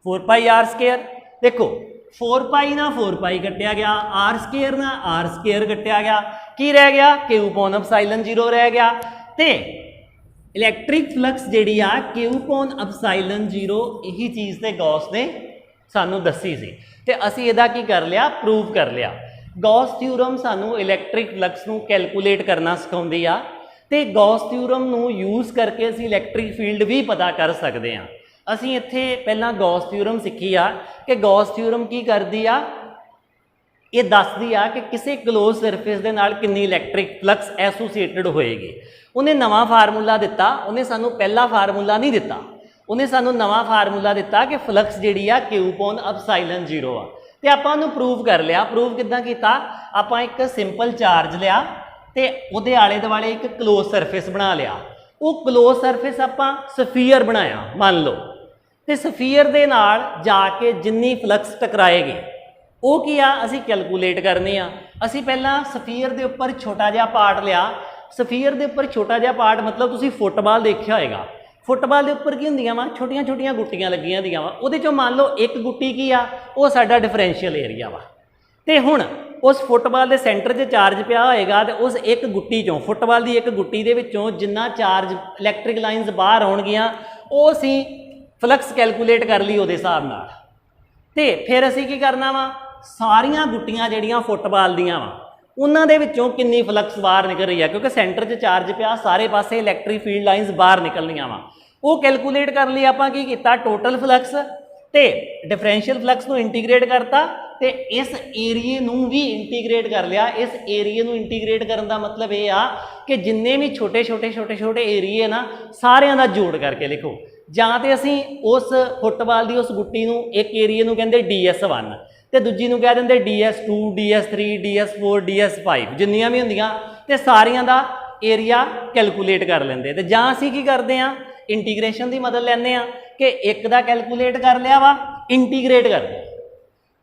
4 pi are square. देखो 4 पाई ना 4 पाई कटिया गया, आर स्केयर ना आर स्केयर कटिया गया, की रह गया Q अपॉन एप्सिलॉन 0 रह गया। तो इलैक्ट्रिक फ्लक्स जिहड़ी आ Q अपॉन एप्सिलॉन 0 यही चीज़ ते गॉस ने सानू दसी सी, ते असीं इहदा की कर लिया, प्रूव कर लिया। गॉस थ्योरम सानू इलैक्ट्रिक फ्लक्स नू कैलकुलेट करना सिखाउंदी आ, ते गॉस थ्योरम नू यूज़ करके असीं इलैक्ट्रिक फील्ड भी पता कर सकते हैं। असीं इत्थे पहला गॉस थ्योरम सीखी आ कि गॉस थ्योरम की करदी आ, ये दसदी आ कि किसी क्लोज सरफेस दे नाल कितनी इलैक्ट्रिक फ्लक्स एसोसीएटेड होएगी। उन्हें नवा फार्मूला दिता, उन्हें सानू पहला फार्मूला नहीं दिता, उन्हें सानू नवा फार्मूला दिता कि फ्लक्स जिहड़ी आ Q अपॉन एप्सिलॉन 0 आ। ते आपां उहनूं प्रूव कर लिया। प्रूव किद्दां कीता? आपां एक सिंपल चार्ज लिया ते उहदे आले दुआले एक क्लोज सरफेस बना लिया। ਉਹ ਕਲੋਜ਼ ਸਰਫੇਸ ਆਪਾਂ ਸਫੀਅਰ ਬਣਾਇਆ ਮੰਨ ਲਓ, ਤੇ ਸਫੀਅਰ ਦੇ ਨਾਲ ਜਾ ਕੇ ਜਿੰਨੀ ਫਲਕਸ ਟਕਰਾਏਗੀ ਉਹ ਕੀ ਆ ਅਸੀਂ ਕੈਲਕੂਲੇਟ ਕਰਨੀ ਆ। ਅਸੀਂ ਪਹਿਲਾਂ ਸਫੀਅਰ ਦੇ ਉੱਪਰ ਛੋਟਾ ਜਿਹਾ ਪਾਰਟ ਲਿਆ। ਸਫੀਅਰ ਦੇ ਉੱਪਰ ਛੋਟਾ ਜਿਹਾ ਪਾਰਟ ਮਤਲਬ ਤੁਸੀਂ ਫੁੱਟਬਾਲ ਦੇਖਿਆ ਹੋਏਗਾ। ਫੁੱਟਬਾਲ ਦੇ ਉੱਪਰ ਕੀ ਹੁੰਦੀਆਂ ਵਾ, ਛੋਟੀਆਂ ਛੋਟੀਆਂ ਗੁੱਟੀਆਂ ਲੱਗੀਆਂ ਹੁੰਦੀਆਂ ਵਾ। ਉਹਦੇ ਚੋਂ ਮੰਨ ਲਓ ਇੱਕ ਗੁੱਟੀ ਕੀ ਆ, ਉਹ ਸਾਡਾ ਡਿਫਰੈਂਸ਼ੀਅਲ ਏਰੀਆ ਵਾ। ਤੇ ਹੁਣ ਉਸ ਫੁੱਟਬਾਲ ਦੇ ਸੈਂਟਰ 'ਚ ਚਾਰਜ ਪਿਆ ਹੋਏਗਾ ਤੇ ਉਸ ਇੱਕ ਗੁੱਟੀ ਚੋਂ, ਫੁੱਟਬਾਲ ਦੀ ਇੱਕ ਗੁੱਟੀ ਦੇ ਵਿੱਚੋਂ ਜਿੰਨਾ ਚਾਰਜ ਇਲੈਕਟ੍ਰਿਕ ਲਾਈਨਸ ਬਾਹਰ ਆਉਣਗੀਆਂ ਉਹ ਅਸੀਂ ਫਲਕਸ ਕੈਲਕੂਲੇਟ ਕਰ ਲਈ ਉਹਦੇ ਹਿਸਾਬ ਨਾਲ। ਤੇ ਫਿਰ ਅਸੀਂ ਕੀ ਕਰਨਾ ਵਾ, ਸਾਰੀਆਂ ਗੁੱਟੀਆਂ ਜਿਹੜੀਆਂ ਫੁੱਟਬਾਲ ਦੀਆਂ ਵਾ ਉਹਨਾਂ ਦੇ ਵਿੱਚੋਂ ਕਿੰਨੀ ਫਲਕਸ ਬਾਹਰ ਨਿਕਲ ਰਹੀ ਆ, ਕਿਉਂਕਿ ਸੈਂਟਰ 'ਚ ਚਾਰਜ ਪਿਆ, ਸਾਰੇ ਪਾਸੇ ਇਲੈਕਟ੍ਰਿਕ ਫੀਲਡ ਲਾਈਨਸ ਬਾਹਰ ਨਿਕਲਣੀਆਂ ਵਾ। ਉਹ ਕੈਲਕੂਲੇਟ ਕਰਨ ਲਈ ਆਪਾਂ ਕੀ ਕੀਤਾ, ਟੋਟਲ ਫਲਕਸ ਤੇ ਡਿਫਰੈਂਸ਼ੀਅਲ ਫਲਕਸ ਨੂੰ ਇੰਟੀਗ੍ਰੇਟ ਕਰਤਾ ਤੇ ਇਸ ਏਰੀਏ ਨੂੰ ਵੀ ਇੰਟੀਗ੍ਰੇਟ ਕਰ ਲਿਆ। ਇਸ ਏਰੀਏ ਨੂੰ ਇੰਟੀਗ੍ਰੇਟ ਕਰਨ ਦਾ ਮਤਲਬ ਇਹ ਆ ਕਿ ਜਿੰਨੇ ਵੀ ਛੋਟੇ ਛੋਟੇ ਏਰੀਏ ਨਾ ਸਾਰਿਆਂ ਦਾ ਜੋੜ ਕਰਕੇ ਲਿਖੋ। ਜਾਂ ਤੇ ਅਸੀਂ ਉਸ ਫੁੱਟਬਾਲ ਦੀ ਉਸ ਗੁੱਟੀ ਨੂੰ ਇੱਕ ਏਰੀਏ ਨੂੰ ਕਹਿੰਦੇ DS1 ਤੇ ਦੂਜੀ ਨੂੰ ਕਹਿ ਦਿੰਦੇ DS2 DS3 DS4 DS5 ਜਿੰਨੀਆਂ ਵੀ ਹੁੰਦੀਆਂ, ਤੇ ਸਾਰੀਆਂ ਦਾ ਏਰੀਆ ਕੈਲਕੂਲੇਟ ਕਰ ਲੈਂਦੇ। ਤੇ ਜਾਂ ਅਸੀਂ ਕੀ ਕਰਦੇ ਆ, ਇੰਟੀਗ੍ਰੇਸ਼ਨ ਦੀ ਮਦਦ ਲੈਂਦੇ ਆ ਕਿ ਇੱਕ ਦਾ ਕੈਲਕੂਲੇਟ ਕਰ ਲਿਆ ਵਾ, ਇੰਟੀਗ੍ਰੇਟ ਕਰਦੇ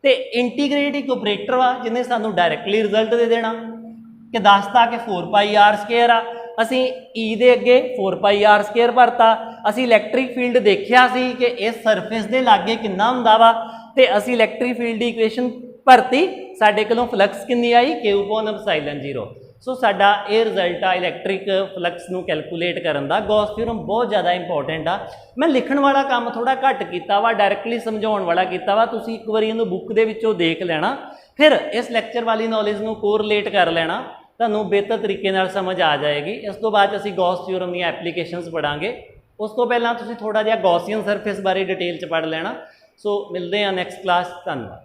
ਤੇ ਇੰਟੀਗ੍ਰੇਟ ਇੱਕ ਆਪਰੇਟਰ ਵਾ ਜਿਹਨੇ ਸਾਨੂੰ ਡਾਇਰੈਕਟਲੀ ਰਿਜ਼ਲਟ ਦੇ ਦੇਣਾ ਕਿ ਦੱਸਤਾ ਕਿ 4πr² ਆ। ਅਸੀਂ E ਦੇ ਅੱਗੇ 4πr² ਭਰਤਾ। ਅਸੀਂ ਇਲੈਕਟ੍ਰਿਕ ਫੀਲਡ ਦੇਖਿਆ ਸੀ ਕਿ ਇਸ ਸਰਫੇਸ ਦੇ ਲਾਗੇ ਕਿੰਨਾ ਹੁੰਦਾ ਵਾ, ਤੇ ਅਸੀਂ ਇਲੈਕਟ੍ਰਿਕ ਫੀਲਡ ਦੀ ਇਕੁਏਸ਼ਨ ਭਰਤੀ। ਸਾਡੇ ਕੋਲੋਂ ਫਲਕਸ ਕਿੰਨੀ ਆਈ, Q/ε0। ਸੋ ਸਾਡਾ ਇਹ ਰਿਜ਼ਲਟ ਆ ਇਲੈਕਟ੍ਰਿਕ ਫਲਕਸ ਨੂੰ ਕੈਲਕੂਲੇਟ ਕਰਨ ਦਾ। ਗੌਸ ਥਿਊਰਮ ਬਹੁਤ ਜ਼ਿਆਦਾ ਇੰਪੋਰਟੈਂਟ ਆ। ਮੈਂ ਲਿਖਣ ਵਾਲਾ ਕੰਮ ਥੋੜਾ ਘੱਟ ਕੀਤਾ ਵਾ, ਡਾਇਰੈਕਟਲੀ ਸਮਝਾਉਣ ਵਾਲਾ ਕੀਤਾ ਵਾ। ਤੁਸੀਂ ਇੱਕ ਵਾਰੀ ਇਹਨੂੰ ਬੁੱਕ ਦੇ ਵਿੱਚੋਂ ਦੇਖ ਲੈਣਾ, ਫਿਰ ਇਸ ਲੈਕਚਰ ਵਾਲੀ ਨੌਲੇਜ ਨੂੰ ਕੋਰਿਲੇਟ ਕਰ ਲੈਣਾ, ਤੁਹਾਨੂੰ ਬਿਹਤਰ ਤਰੀਕੇ ਨਾਲ ਸਮਝ ਆ ਜਾਏਗੀ। ਇਸ ਤੋਂ ਬਾਅਦ ਅਸੀਂ ਗੌਸ ਥਿਊਰਮ ਦੀਆਂ ਐਪਲੀਕੇਸ਼ਨਸ ਪੜਾਂਗੇ। ਉਸ ਤੋਂ ਪਹਿਲਾਂ ਤੁਸੀਂ ਥੋੜਾ ਜਿਹਾ ਗੌਸੀਅਨ ਸਰਫੇਸ ਬਾਰੇ ਡਿਟੇਲ 'ਚ ਪੜ੍ਹ ਲੈਣਾ। ਸੋ ਮਿਲਦੇ ਹਾਂ ਨੈਕਸਟ ਕਲਾਸ। ਧੰਨਵਾਦ।